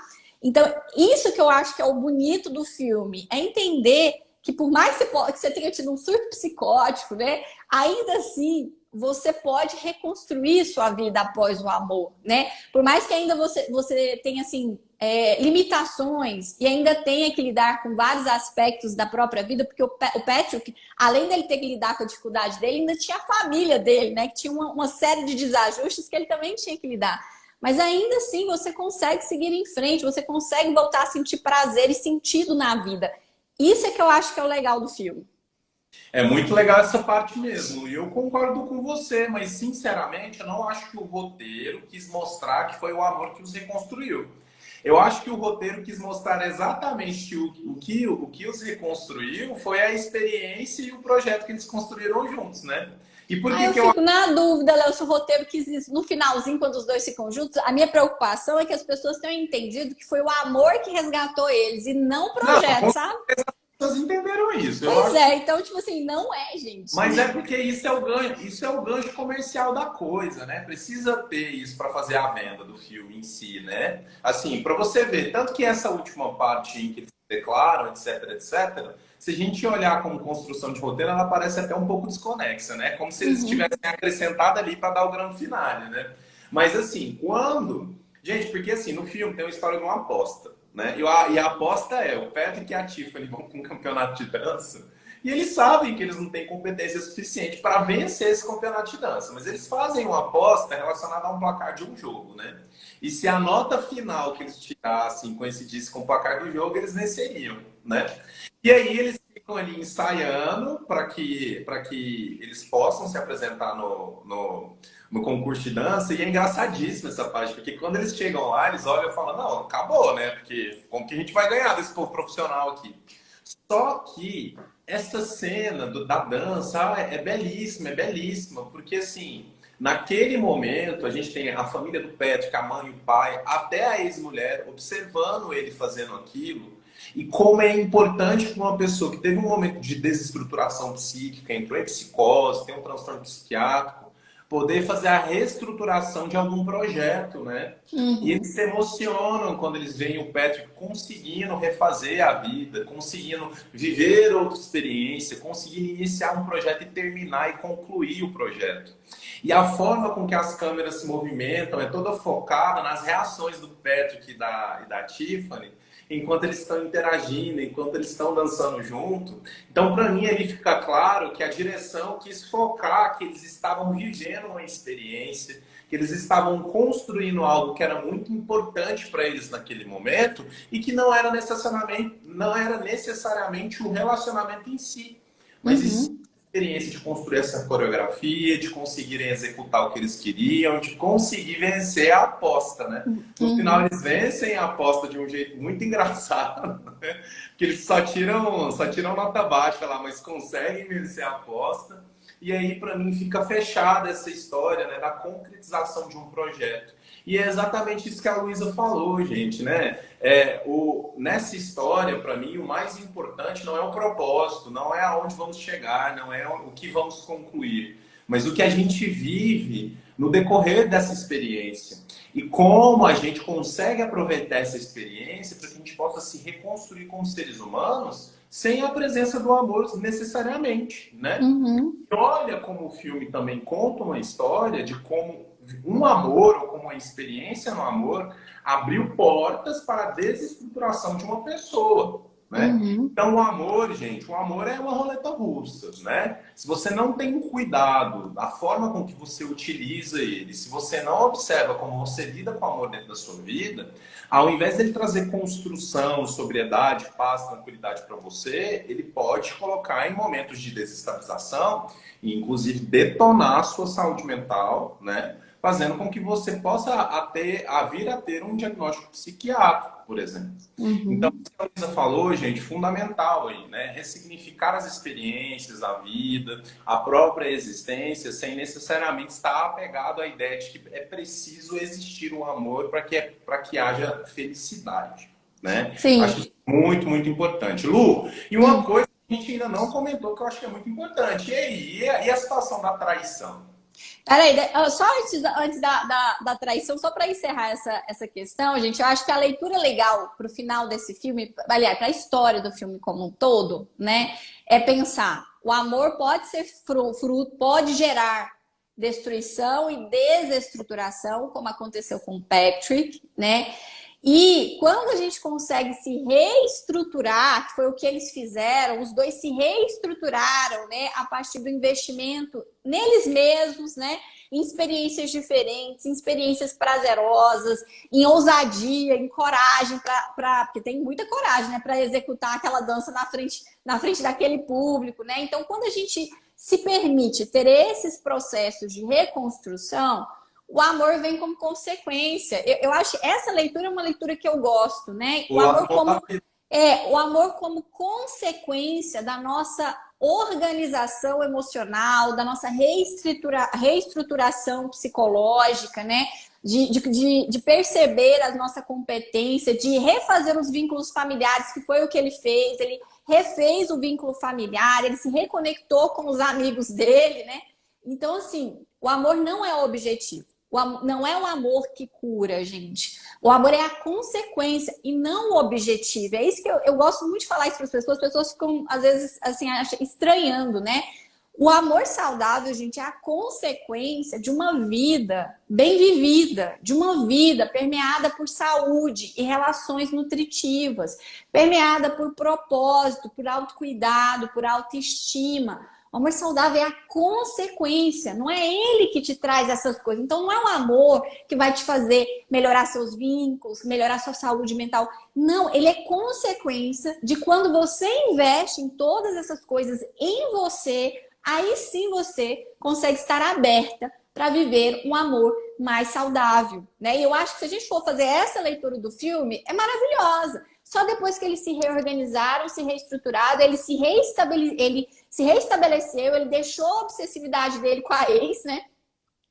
Então, isso que eu acho que é o bonito do filme, é entender que por mais que você tenha tido um surto psicótico, né? Ainda assim, você pode reconstruir sua vida após o amor, né? Por mais que ainda você tenha, assim, limitações e ainda tenha que lidar com vários aspectos da própria vida, porque o Patrick, além dele ter que lidar com a dificuldade dele, ainda tinha a família dele, né? Que tinha uma série de desajustes que ele também tinha que lidar. mas ainda assim você consegue seguir em frente, você consegue voltar a sentir prazer e sentido na vida. Isso é que eu acho que é o legal do filme. É muito legal essa parte mesmo, e eu concordo com você, mas sinceramente eu não acho que o roteiro quis mostrar que foi o amor que os reconstruiu. Eu acho que o roteiro quis mostrar exatamente o que os reconstruiu foi a experiência e o projeto que eles construíram juntos, né? E por Aí que eu que eu fico na dúvida, Léo, se o roteiro quis isso. No finalzinho, quando os dois ficam juntos, a minha preocupação é que as pessoas tenham entendido que foi o amor que resgatou eles e não o Não, projeto, sabe? as pessoas entenderam isso. Eu Pois acho. é, então, tipo assim, não é, gente. Mas é porque isso é o gancho comercial da coisa, né? Precisa ter isso para fazer a venda do filme em si, né? Assim, para você ver, tanto que essa última parte em que eles se declaram, etc, etc, se a gente olhar como construção de roteiro, ela parece até um pouco desconexa, né? Como se eles Uhum. tivessem acrescentado ali para dar o grande finale, né? Mas assim, quando. Gente, porque assim, no filme tem uma história de uma aposta, né? E a aposta é: o Patrick e a Tiffany vão para um campeonato de dança. E eles sabem que eles não têm competência suficiente para vencer esse campeonato de dança, mas eles fazem uma aposta relacionada a um placar de um jogo, né? E se a nota final que eles tirassem coincidisse com o placar do jogo, eles venceriam, né? E aí eles ficam ali ensaiando para que eles possam se apresentar no concurso de dança. E é engraçadíssimo essa parte, porque quando eles chegam lá, eles olham e falam: não, acabou, né? Porque como que a gente vai ganhar desse povo profissional aqui? Só que essa cena da dança é belíssima, porque assim, naquele momento a gente tem a família do Patrick, a mãe e o pai, até a ex-mulher, observando ele fazendo aquilo, e como é importante para uma pessoa que teve um momento de desestruturação psíquica, entrou em psicose, tem um transtorno psiquiátrico, poder fazer a reestruturação de algum projeto, né? E Uhum. eles se emocionam quando eles veem o Patrick conseguindo refazer a vida, conseguindo viver outra experiência, conseguindo iniciar um projeto e terminar e concluir o projeto. E a forma com que as câmeras se movimentam é toda focada nas reações do Patrick e da Tiffany, enquanto eles estão interagindo, enquanto eles estão dançando junto. Então, para mim, ali fica claro que a direção quis focar que eles estavam vivendo uma experiência, que eles estavam construindo algo que era muito importante para eles naquele momento e que não era necessariamente o relacionamento em si, mas isso Uhum. a experiência de construir essa coreografia, de conseguirem executar o que eles queriam, de conseguir vencer a aposta, né? No final Uhum. eles vencem a aposta de um jeito muito engraçado, né? Que eles só tiram nota baixa lá, mas conseguem vencer a aposta. E aí, para mim, fica fechada essa história, né, da concretização de um projeto. E é exatamente isso que a Luísa falou, gente, né? Nessa história, para mim, o mais importante não é o propósito, não é aonde vamos chegar, não é o que vamos concluir, mas o que a gente vive no decorrer dessa experiência. E como a gente consegue aproveitar essa experiência para que a gente possa se reconstruir como seres humanos sem a presença do amor necessariamente, né? Uhum. E olha como o filme também conta uma história de como um amor ou como uma experiência no amor abriu portas para a desestruturação de uma pessoa, né? Uhum. Então o amor, gente, o amor é uma roleta russa, né? Se você não tem um cuidado da forma com que você utiliza ele, se você não observa como você lida com o amor dentro da sua vida, ao invés dele trazer construção, sobriedade, paz, tranquilidade para você, ele pode colocar em momentos de desestabilização e inclusive detonar a sua saúde mental, né? Fazendo com que você possa vir a ter um diagnóstico psiquiátrico, por exemplo. Então, Uhum. o que a Luísa falou, gente, fundamental aí, né? Ressignificar as experiências, a vida, a própria existência, sem necessariamente estar apegado à ideia de que é preciso existir um amor para que haja felicidade, né? Acho Sim. isso muito, muito importante. Lu, e uma Hum. coisa que a gente ainda não comentou que eu acho que é muito importante, e aí? E a situação da traição? Peraí, só antes da traição, só para encerrar essa questão, gente, eu acho que a leitura legal para o final desse filme, aliás, para a história do filme como um todo, né, é pensar: o amor pode ser fruto, pode gerar destruição e desestruturação, como aconteceu com o Patrick, né? E quando a gente consegue se reestruturar, que foi o que eles fizeram, os dois se reestruturaram, né, a partir do investimento neles mesmos, né, em experiências diferentes, em experiências prazerosas, em ousadia, em coragem, porque tem muita coragem, né, para executar aquela dança na frente daquele público, né? Então, quando a gente se permite ter esses processos de reconstrução, o amor vem como consequência. Eu acho que essa leitura é uma leitura que eu gosto, né? O amor como consequência da nossa organização emocional, da nossa reestruturação psicológica, né? De perceber a nossa competência, de refazer os vínculos familiares, que foi o que ele fez. Ele refez o vínculo familiar, ele se reconectou com os amigos dele, né? Então, assim, o amor não é o objetivo. Não é o amor que cura, gente. O amor é a consequência e não o objetivo. É isso que eu gosto muito de falar isso para as pessoas ficam, às vezes, assim, estranhando, né? O amor saudável, gente, é a consequência de uma vida bem vivida, de uma vida permeada por saúde e relações nutritivas, permeada por propósito, por autocuidado, por autoestima. O amor saudável é a consequência, não é ele que te traz essas coisas. Então, não é o amor que vai te fazer melhorar seus vínculos, melhorar sua saúde mental. Não, ele é consequência de quando você investe em todas essas coisas em você, aí sim você consegue estar aberta para viver um amor mais saudável, né? E eu acho que se a gente for fazer essa leitura do filme, é maravilhosa. Só depois que eles se reorganizaram, se reestruturaram, ele se reestabeleceu, ele deixou a obsessividade dele com a ex, né?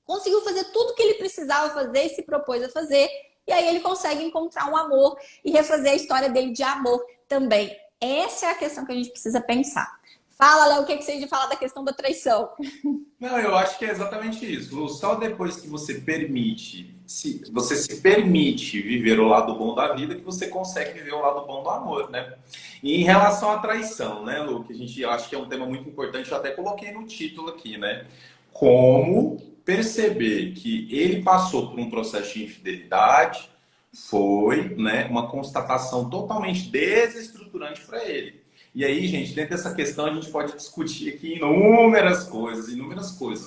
Conseguiu fazer tudo o que ele precisava fazer e se propôs a fazer. E aí ele consegue encontrar um amor e refazer a história dele de amor também. Essa é a questão que a gente precisa pensar. Fala, Léo, o que você tem de falar da questão da traição? Não, eu acho que é exatamente isso. Lu, só depois que você se permite viver o lado bom da vida, que você consegue viver o lado bom do amor, né? E em relação à traição, né, Lu, que a gente acha que é um tema muito importante, eu até coloquei no título aqui, né? Como perceber que ele passou por um processo de infidelidade foi, né, uma constatação totalmente desestruturante para ele. E aí, gente, dentro dessa questão a gente pode discutir aqui inúmeras coisas,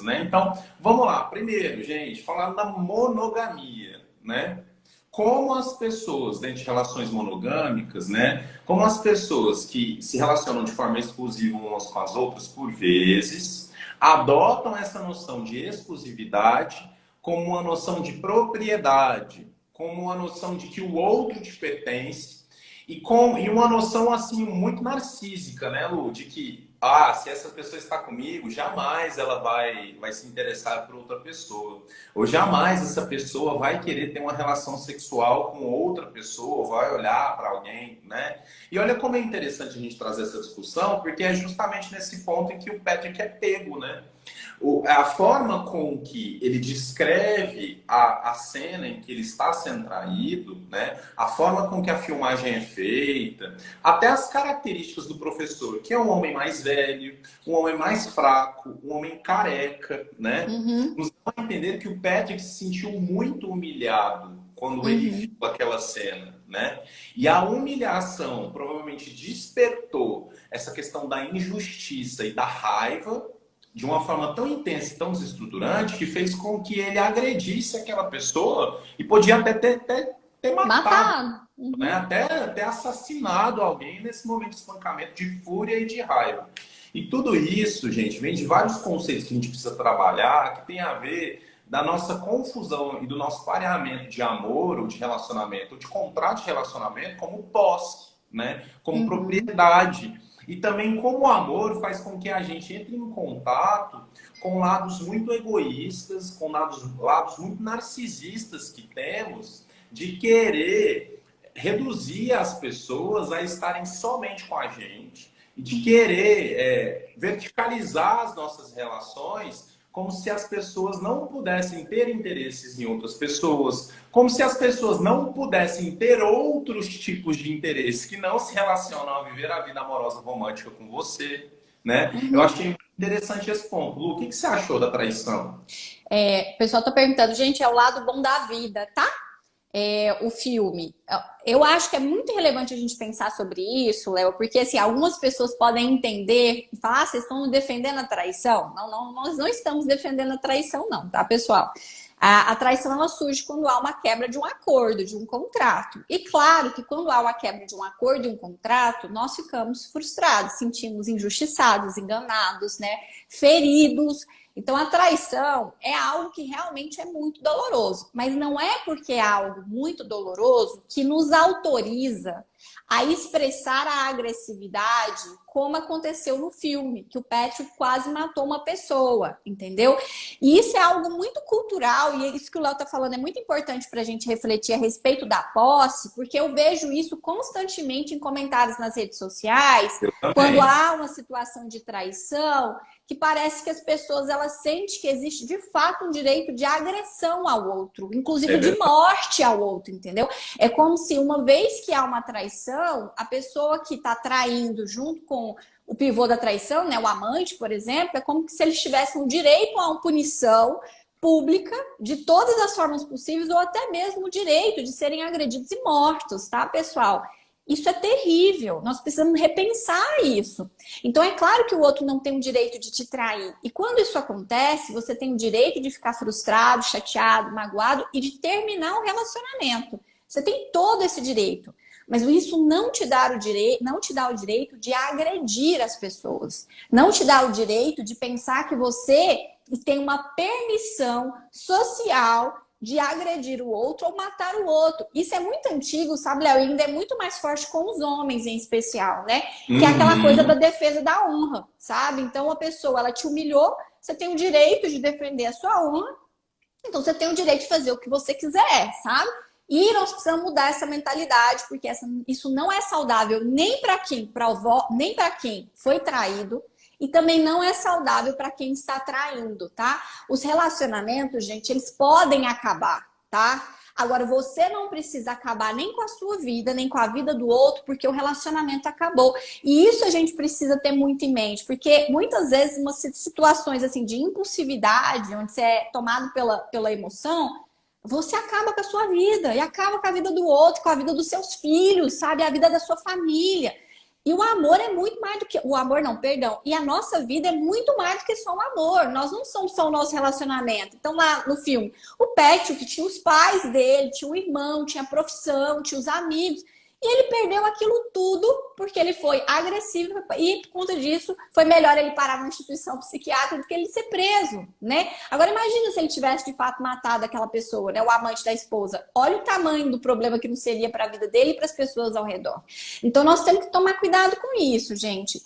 né? Então, vamos lá. Primeiro, gente, falar da monogamia, né? Como as pessoas dentro de relações monogâmicas, né? Como as pessoas que se relacionam de forma exclusiva umas com as outras por vezes, adotam essa noção de exclusividade como uma noção de propriedade, como uma noção de que o outro te pertence, e uma noção, assim, muito narcísica, né, Lu? De que, se essa pessoa está comigo, jamais ela vai se interessar por outra pessoa. Ou jamais essa pessoa vai querer ter uma relação sexual com outra pessoa, vai olhar para alguém, né? E olha como é interessante a gente trazer essa discussão, porque é justamente nesse ponto em que o Patrick é pego, né? A forma com que ele descreve a cena em que ele está sendo traído, né? A forma com que a filmagem é feita, até as características do professor, que é um homem mais velho, um homem mais fraco, um homem careca, né? Nos dá a entender que o Patrick se sentiu muito humilhado quando ele viu aquela cena, né? E a humilhação provavelmente despertou essa questão da injustiça e da raiva de uma forma tão intensa e tão desestruturante que fez com que ele agredisse aquela pessoa e podia até ter matado. Né? Até assassinado alguém nesse momento de espancamento, de fúria e de raiva. E tudo isso, gente, vem de vários conceitos que a gente precisa trabalhar, que tem a ver da nossa confusão e do nosso pareamento de amor ou de relacionamento, ou de contrato de relacionamento como posse, né? Como propriedade. E também como o amor faz com que a gente entre em contato com lados muito egoístas, com lados muito narcisistas que temos, de querer reduzir as pessoas a estarem somente com a gente, e de querer verticalizar as nossas relações como se as pessoas não pudessem ter interesses em outras pessoas, como se as pessoas não pudessem ter outros tipos de interesses que não se relacionam a viver a vida amorosa romântica com você, né? Eu achei interessante esse ponto. Lu, o que você achou da traição? O pessoal tá perguntando, gente, é o lado bom da vida, tá? o filme. Eu acho que é muito relevante a gente pensar sobre isso, Léo, porque assim, algumas pessoas podem entender e falar, vocês estão defendendo a traição? Não, não, nós não estamos defendendo a traição, não, tá, pessoal? A traição ela surge quando há uma quebra de um acordo, de um contrato. E claro que quando há uma quebra de um acordo e um contrato, nós ficamos frustrados, sentimos injustiçados, enganados, né? Feridos. Então, a traição é algo que realmente é muito doloroso, mas não é porque é algo muito doloroso que nos autoriza a expressar a agressividade, como aconteceu no filme, que o Patrick quase matou uma pessoa, entendeu? E isso é algo muito cultural, e isso que o Léo está falando é muito importante para a gente refletir a respeito da posse, porque eu vejo isso constantemente em comentários nas redes sociais, Eu quando também. há uma situação de traição, que parece que as pessoas elas sentem que existe de fato um direito de agressão ao outro, É inclusive de verdade. morte ao outro, entendeu? É como se uma vez que há uma traição, a pessoa que está traindo junto com o pivô da traição, né, o amante, por exemplo, é como se eles tivessem o direito a uma punição pública de todas as formas possíveis ou até mesmo o direito de serem agredidos e mortos, tá, pessoal? Isso é terrível. Nós precisamos repensar isso. Então, é claro que o outro não tem o direito de te trair. E quando isso acontece, você tem o direito de ficar frustrado, chateado, magoado e de terminar o relacionamento. Você tem todo esse direito. Mas isso não te dá o direito, não te dá o direito de agredir as pessoas. Não te dá o direito de pensar que você tem uma permissão social de agredir o outro ou matar o outro. Isso é muito antigo, sabe, Léo? E ainda é muito mais forte com os homens em especial, né? Que é aquela coisa da Uhum. defesa da honra, sabe? Então a pessoa, ela te humilhou, você tem o direito de defender a sua honra, então você tem o direito de fazer o que você quiser, sabe? E nós precisamos mudar essa mentalidade, porque isso não é saudável nem para quem provou, nem para quem foi traído, e também não é saudável para quem está traindo, tá? Os relacionamentos, gente, eles podem acabar, tá? Agora, você não precisa acabar nem com a sua vida, nem com a vida do outro, porque o relacionamento acabou. E isso a gente precisa ter muito em mente, porque muitas vezes, umas situações assim de impulsividade, onde você é tomado pela emoção, você acaba com a sua vida e acaba com a vida do outro, com a vida dos seus filhos, sabe? A vida da sua família. E o amor é muito mais do que. O amor, não, perdão. E a nossa vida é muito mais do que só o amor. Nós não somos só o nosso relacionamento. Então, lá no filme, o Patrick tinha os pais dele, tinha o irmão, tinha a profissão, tinha os amigos. E ele perdeu aquilo tudo porque ele foi agressivo e, por conta disso, foi melhor ele parar numa instituição psiquiátrica do que ele ser preso, né? Agora, imagina se ele tivesse, de fato, matado aquela pessoa, né? O amante da esposa. Olha o tamanho do problema que não seria para a vida dele e para as pessoas ao redor. Então, nós temos que tomar cuidado com isso, gente.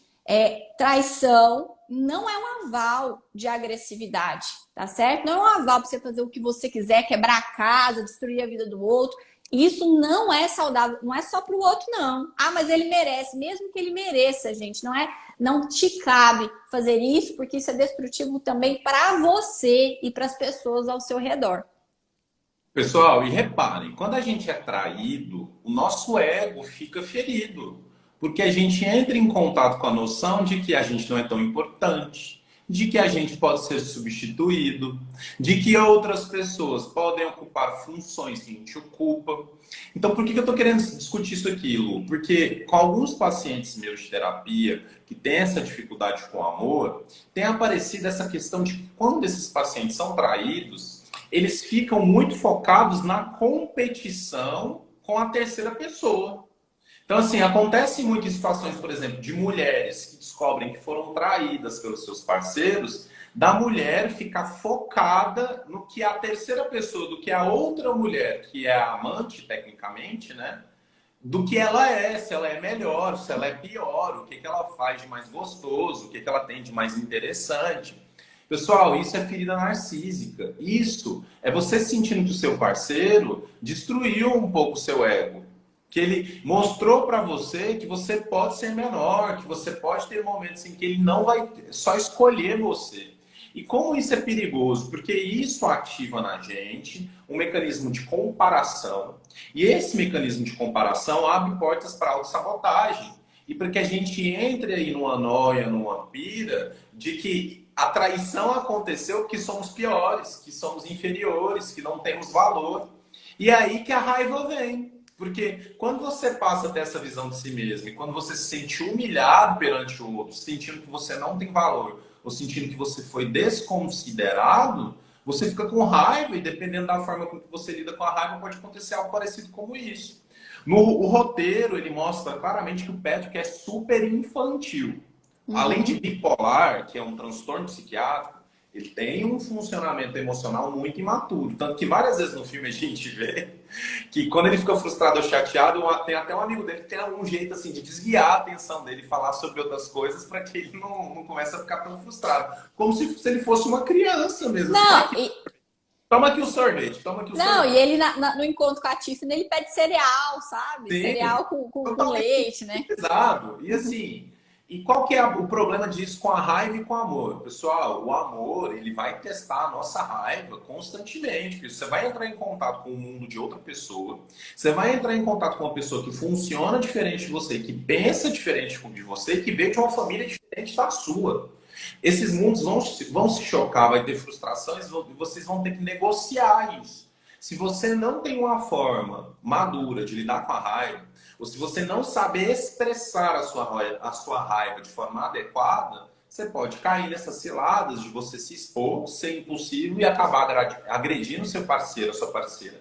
Traição não é um aval de agressividade, tá certo? Não é um aval para você fazer o que você quiser, quebrar a casa, destruir a vida do outro. Isso não é saudável, não é só para o outro, não. Ah, mas ele merece, mesmo que ele mereça, gente. Não te cabe fazer isso, porque isso é destrutivo também para você e para as pessoas ao seu redor. Pessoal, e reparem, quando a gente é traído, o nosso ego fica ferido, porque a gente entra em contato com a noção de que a gente não é tão importante, de que a gente pode ser substituído, de que outras pessoas podem ocupar funções que a gente ocupa. Então, por que eu estou querendo discutir isso aqui, Lu? Porque com alguns pacientes meus de terapia que têm essa dificuldade com o amor, tem aparecido essa questão de que quando esses pacientes são traídos, eles ficam muito focados na competição com a terceira pessoa. Então, assim, acontece muito em situações, por exemplo, de mulheres que descobrem que foram traídas pelos seus parceiros, da mulher ficar focada no que a terceira pessoa, do que a outra mulher, que é a amante, tecnicamente, né? Do que ela é, se ela é melhor, se ela é pior, o que ela faz de mais gostoso, o que ela tem de mais interessante. Pessoal, isso é ferida narcísica. Isso é você sentindo que o seu parceiro destruiu um pouco o seu ego. Que ele mostrou para você que você pode ser menor, que você pode ter momentos em que ele não vai só escolher você. E como isso é perigoso? Porque isso ativa na gente um mecanismo de comparação. E esse mecanismo de comparação abre portas para autossabotagem. E para que a gente entre aí numa noia, numa pira, de que a traição aconteceu porque somos piores, que somos inferiores, que não temos valor. E é aí que a raiva vem. Porque quando você passa a ter essa visão de si mesmo, e quando você se sente humilhado perante o outro, sentindo que você não tem valor, ou sentindo que você foi desconsiderado, você fica com raiva, e dependendo da forma com que você lida com a raiva, pode acontecer algo parecido como isso. O roteiro, ele mostra claramente que o Patrick é super infantil. Além de Uhum. bipolar, que é um transtorno psiquiátrico, ele tem um funcionamento emocional muito imaturo. Tanto que várias vezes no filme a gente vê que quando ele fica frustrado ou chateado, tem até um amigo dele que tem algum jeito assim de desviar a atenção dele, falar sobre outras coisas para que ele não comece a ficar tão frustrado. Como se ele fosse uma criança mesmo. Assim, Não, e, toma aqui o sorvete, toma aqui o não, e sorvete. ele no encontro com a Tiffany, ele pede cereal, sabe? Sim, Cereal com totalmente leite, né? pesado. E Uhum. assim, e qual que é o problema disso com a raiva e com o amor? Pessoal, o amor, ele vai testar a nossa raiva constantemente. Porque você vai entrar em contato com o mundo de outra pessoa, você vai entrar em contato com uma pessoa que funciona diferente de você, que pensa diferente de você, que veio de uma família diferente da sua. Esses mundos vão se chocar, vai ter frustrações, e vocês vão ter que negociar isso. Se você não tem uma forma madura de lidar com a raiva, ou se você não sabe expressar a sua raiva de forma adequada, você pode cair nessas ciladas de você se expor, ser impulsivo e acabar agredindo seu parceiro, sua parceira,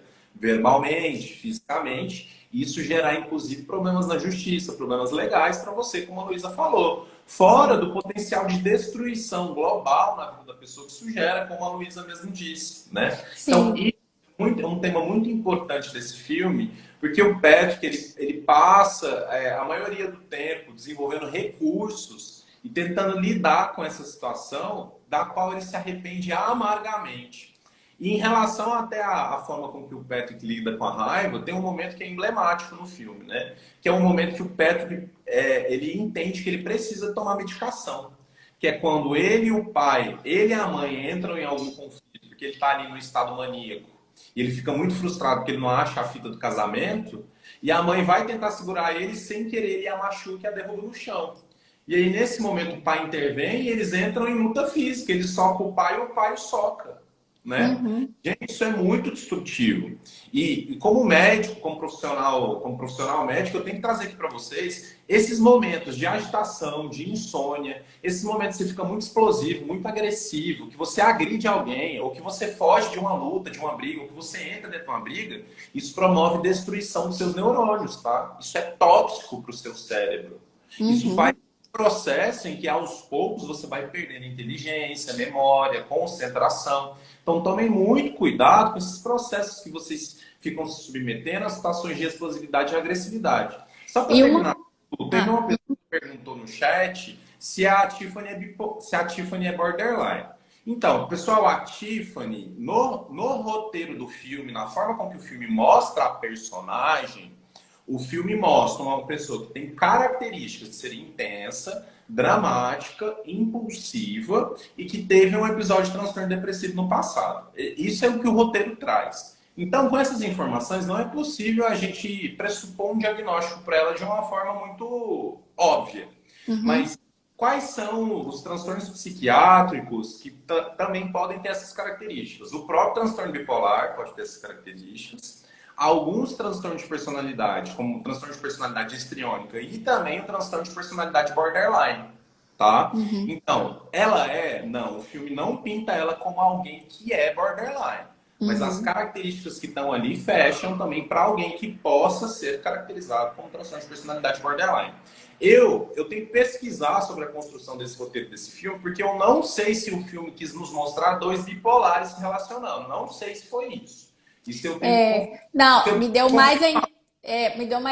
verbalmente, fisicamente, e isso gerar, inclusive, problemas na justiça, problemas legais para você, como a Luísa falou. Fora Sim. do potencial de destruição global na vida da pessoa que isso gera, como a Luísa mesmo disse, né? Então, Sim. é um tema muito importante desse filme, porque o Patrick ele passa a maioria do tempo desenvolvendo recursos e tentando lidar com essa situação da qual ele se arrepende amargamente. E em relação até à forma com que o Patrick lida com a raiva, tem um momento que é emblemático no filme, né? Que é um momento que o Patrick ele entende que ele precisa tomar medicação. Que é quando ele e o pai, ele e a mãe entram em algum conflito, porque ele está ali no estado maníaco, e ele fica muito frustrado porque ele não acha a fita do casamento, e a mãe vai tentar segurar ele sem querer, ele a machuca e a derruba no chão. E aí, nesse momento, o pai intervém e eles entram em luta física. Ele soca o pai e o pai o soca, né? Uhum. Gente, isso é muito destrutivo. E como médico, como profissional médico, eu tenho que trazer aqui para vocês esses momentos de agitação, de insônia, esses momentos que você fica muito explosivo, muito agressivo, que você agride alguém, ou que você foge de uma luta, de uma briga, ou que você entra dentro de uma briga, isso promove destruição dos seus neurônios, tá? Isso é tóxico para o seu cérebro. Isso faz Uhum. um processo em que aos poucos você vai perdendo inteligência, memória, concentração. Então tomem muito cuidado com esses processos que vocês ficam se submetendo a situações de explosividade e agressividade. Só para E uma. terminar, teve Ah, uma pessoa que perguntou no chat se a Tiffany se a Tiffany é borderline. Então, pessoal, a Tiffany, no roteiro do filme, na forma com que o filme mostra a personagem, o filme mostra uma pessoa que tem características de ser intensa, dramática, impulsiva e que teve um episódio de transtorno depressivo no passado. Isso é o que o roteiro traz. Então, com essas informações, não é possível a gente pressupor um diagnóstico para ela de uma forma muito óbvia. uhum. Mas quais são os transtornos psiquiátricos que também podem ter essas características? O próprio transtorno bipolar pode ter essas características. Alguns transtornos de personalidade, como o transtorno de personalidade histriônica e também o transtorno de personalidade borderline, tá? Uhum. Então, ela é, não, o filme não pinta ela como alguém que é borderline, mas as Uhum. características que estão ali fecham também para alguém que possa ser caracterizado como transtorno de personalidade borderline. Eu tenho que pesquisar sobre a construção desse roteiro desse filme, porque eu não sei se o filme quis nos mostrar dois bipolares se relacionando. Não sei se foi isso. Isso eu tenho que Não, eu- me deu mais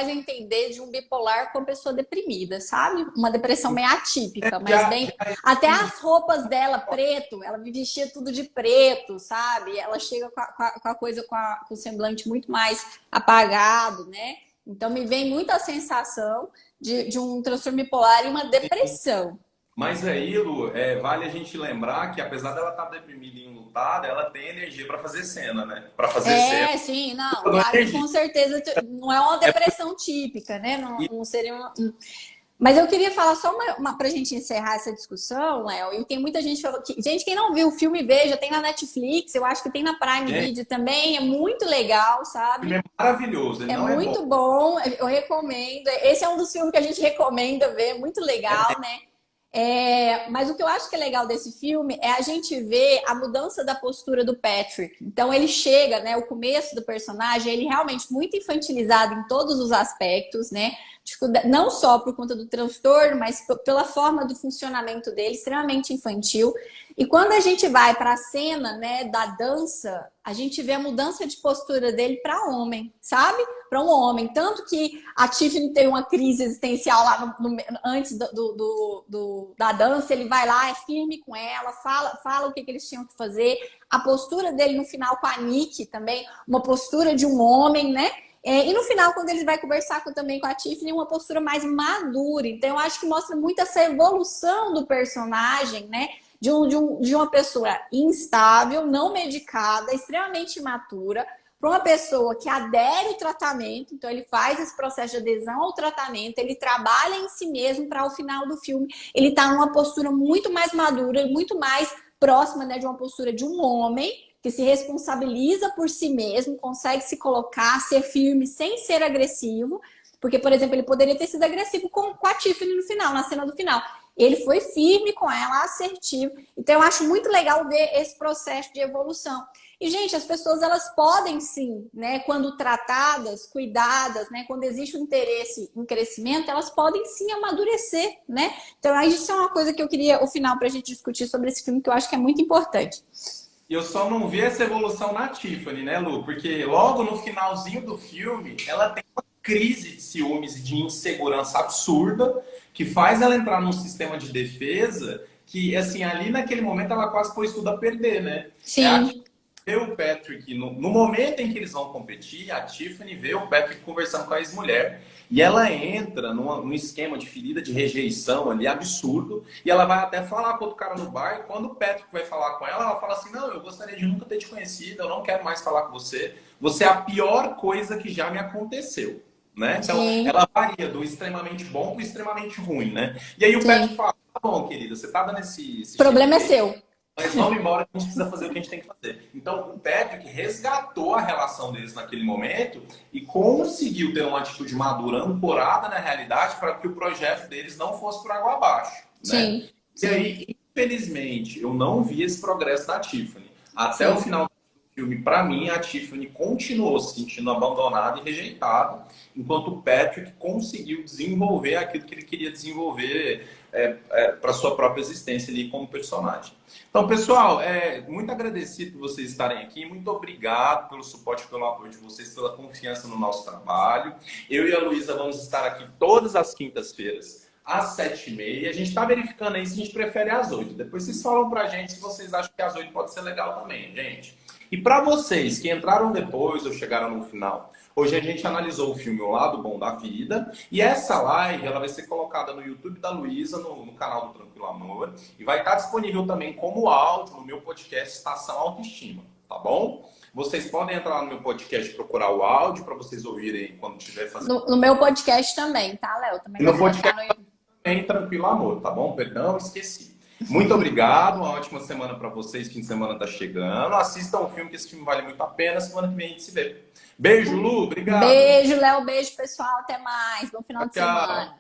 a entender de um bipolar com pessoa deprimida, sabe? Uma depressão meio atípica, mas já, bem. já Até as roupas dela, preto, ela me vestia tudo de preto, sabe? Ela chega com a coisa, com o semblante muito mais apagado, né? Então me vem muito a sensação de um transtorno bipolar e uma depressão. mas aí, Lu, vale a gente lembrar que apesar dela estar deprimida e enlutada, ela tem energia para fazer cena, né? Para fazer cena. É, sim, não, Não é claro que energia. com certeza não é uma É depressão típica, né? Não, não seria uma. Mas eu queria falar só pra gente encerrar essa discussão, Léo, e tem muita gente falando que, gente, quem não viu o filme, veja, tem na Netflix, eu acho que tem na Prime Video também, é muito legal, O sabe? filme é maravilhoso, ele É não é muito bom. bom, eu recomendo. Esse é um dos filmes que a gente recomenda ver, muito legal, né? Mas o que eu acho que é legal desse filme é a gente ver a mudança da postura do Patrick. Então ele chega, né? O começo do personagem, ele realmente muito infantilizado em todos os aspectos, né? Não só por conta do transtorno, mas pela forma do funcionamento dele, extremamente infantil. E quando a gente vai para a cena, né, da dança, a gente vê a mudança de postura dele para homem, sabe? Para um homem. Tanto que a Tiffany tem uma crise existencial lá antes da dança, ele vai lá, é firme com ela, fala o que eles tinham que fazer. A postura dele no final com a Nick também, uma postura de um homem, né? E no final, quando ele vai conversar também com a Tiffany, uma postura mais madura. Então, eu acho que mostra muito essa evolução do personagem, né? De uma pessoa instável, não medicada, extremamente imatura, para uma pessoa que adere ao tratamento. Então, ele faz esse processo de adesão ao tratamento, ele trabalha em si mesmo para, ao final do filme, ele está numa postura muito mais madura, muito mais próxima, né, de uma postura de um homem que se responsabiliza por si mesmo, consegue se colocar, ser firme sem ser agressivo. Porque, por exemplo, ele poderia ter sido agressivo com a Tiffany no final, na cena do final. Ele foi firme com ela, assertivo. Então, eu acho muito legal ver esse processo de evolução. E, gente, as pessoas, elas podem sim, né, quando tratadas, cuidadas, né, quando existe um interesse em crescimento, elas podem sim amadurecer, né? Então, isso é uma coisa que eu queria, o final, para a gente discutir sobre esse filme, que eu acho que é muito importante. Eu só não vi essa evolução na Tiffany, né, Lu? Porque logo no finalzinho do filme, ela tem uma crise de ciúmes e de insegurança absurda que faz ela entrar num sistema de defesa que, assim, ali naquele momento ela quase pôs tudo a perder, né? É a Sim. vê o Patrick, no momento em que eles vão competir, a Tiffany vê o Patrick conversando com a ex-mulher. E ela entra num esquema de ferida de rejeição ali, absurdo. E ela vai até falar com outro cara no bar. E quando o Patrick vai falar com ela, ela fala assim: não, eu gostaria de nunca ter te conhecido, eu não quero mais falar com você. Você é a pior coisa que já me aconteceu. Né? Então, Sim. ela varia do extremamente bom para o extremamente ruim, né? E aí o Patrick Sim. fala: tá bom, querida, você tá dando esse O problema é chilique aí, seu. mas vamos embora que a gente precisa fazer o que a gente tem que fazer. Então, o Patrick resgatou a relação deles naquele momento e conseguiu ter uma atitude madura, ancorada na realidade, para que o projeto deles não fosse por água abaixo, né? Sim. E Sim. aí, infelizmente, eu não vi esse progresso da Tiffany. Até o Sim. final do filme, para mim, a Tiffany continuou se sentindo abandonada e rejeitada, enquanto o Patrick conseguiu desenvolver aquilo que ele queria desenvolver para sua própria existência ali como personagem. Então, pessoal, muito agradecido por vocês estarem aqui, muito obrigado pelo suporte, pelo apoio de vocês, pela confiança no nosso trabalho. Eu e a Luísa vamos estar aqui todas as quintas-feiras, às 7h30. A gente está verificando aí se a gente prefere às 8. Depois vocês falam pra gente se vocês acham que às 8 pode ser legal também, gente. E para vocês que entraram depois ou chegaram no final, hoje a gente analisou o filme O Lado Bom da Vida e essa live ela vai ser colocada no YouTube da Luísa, no canal do Tranquilo Amor, e vai estar disponível também como áudio no meu podcast Estação Autoestima, tá bom? Vocês podem entrar lá no meu podcast e procurar o áudio para vocês ouvirem quando estiver fazendo. No meu podcast também, tá, Léo? Também E vai no colocar podcast no. também Tranquilo Amor, tá bom? Perdão, esqueci. Muito obrigado, uma ótima semana para vocês. Fim de semana tá chegando. Assistam o filme, que esse filme vale muito a pena. Semana que vem a gente se vê. Beijo, Lu. Obrigado. Beijo, Léo. Beijo, pessoal. Até mais. Bom final de Tchau. semana.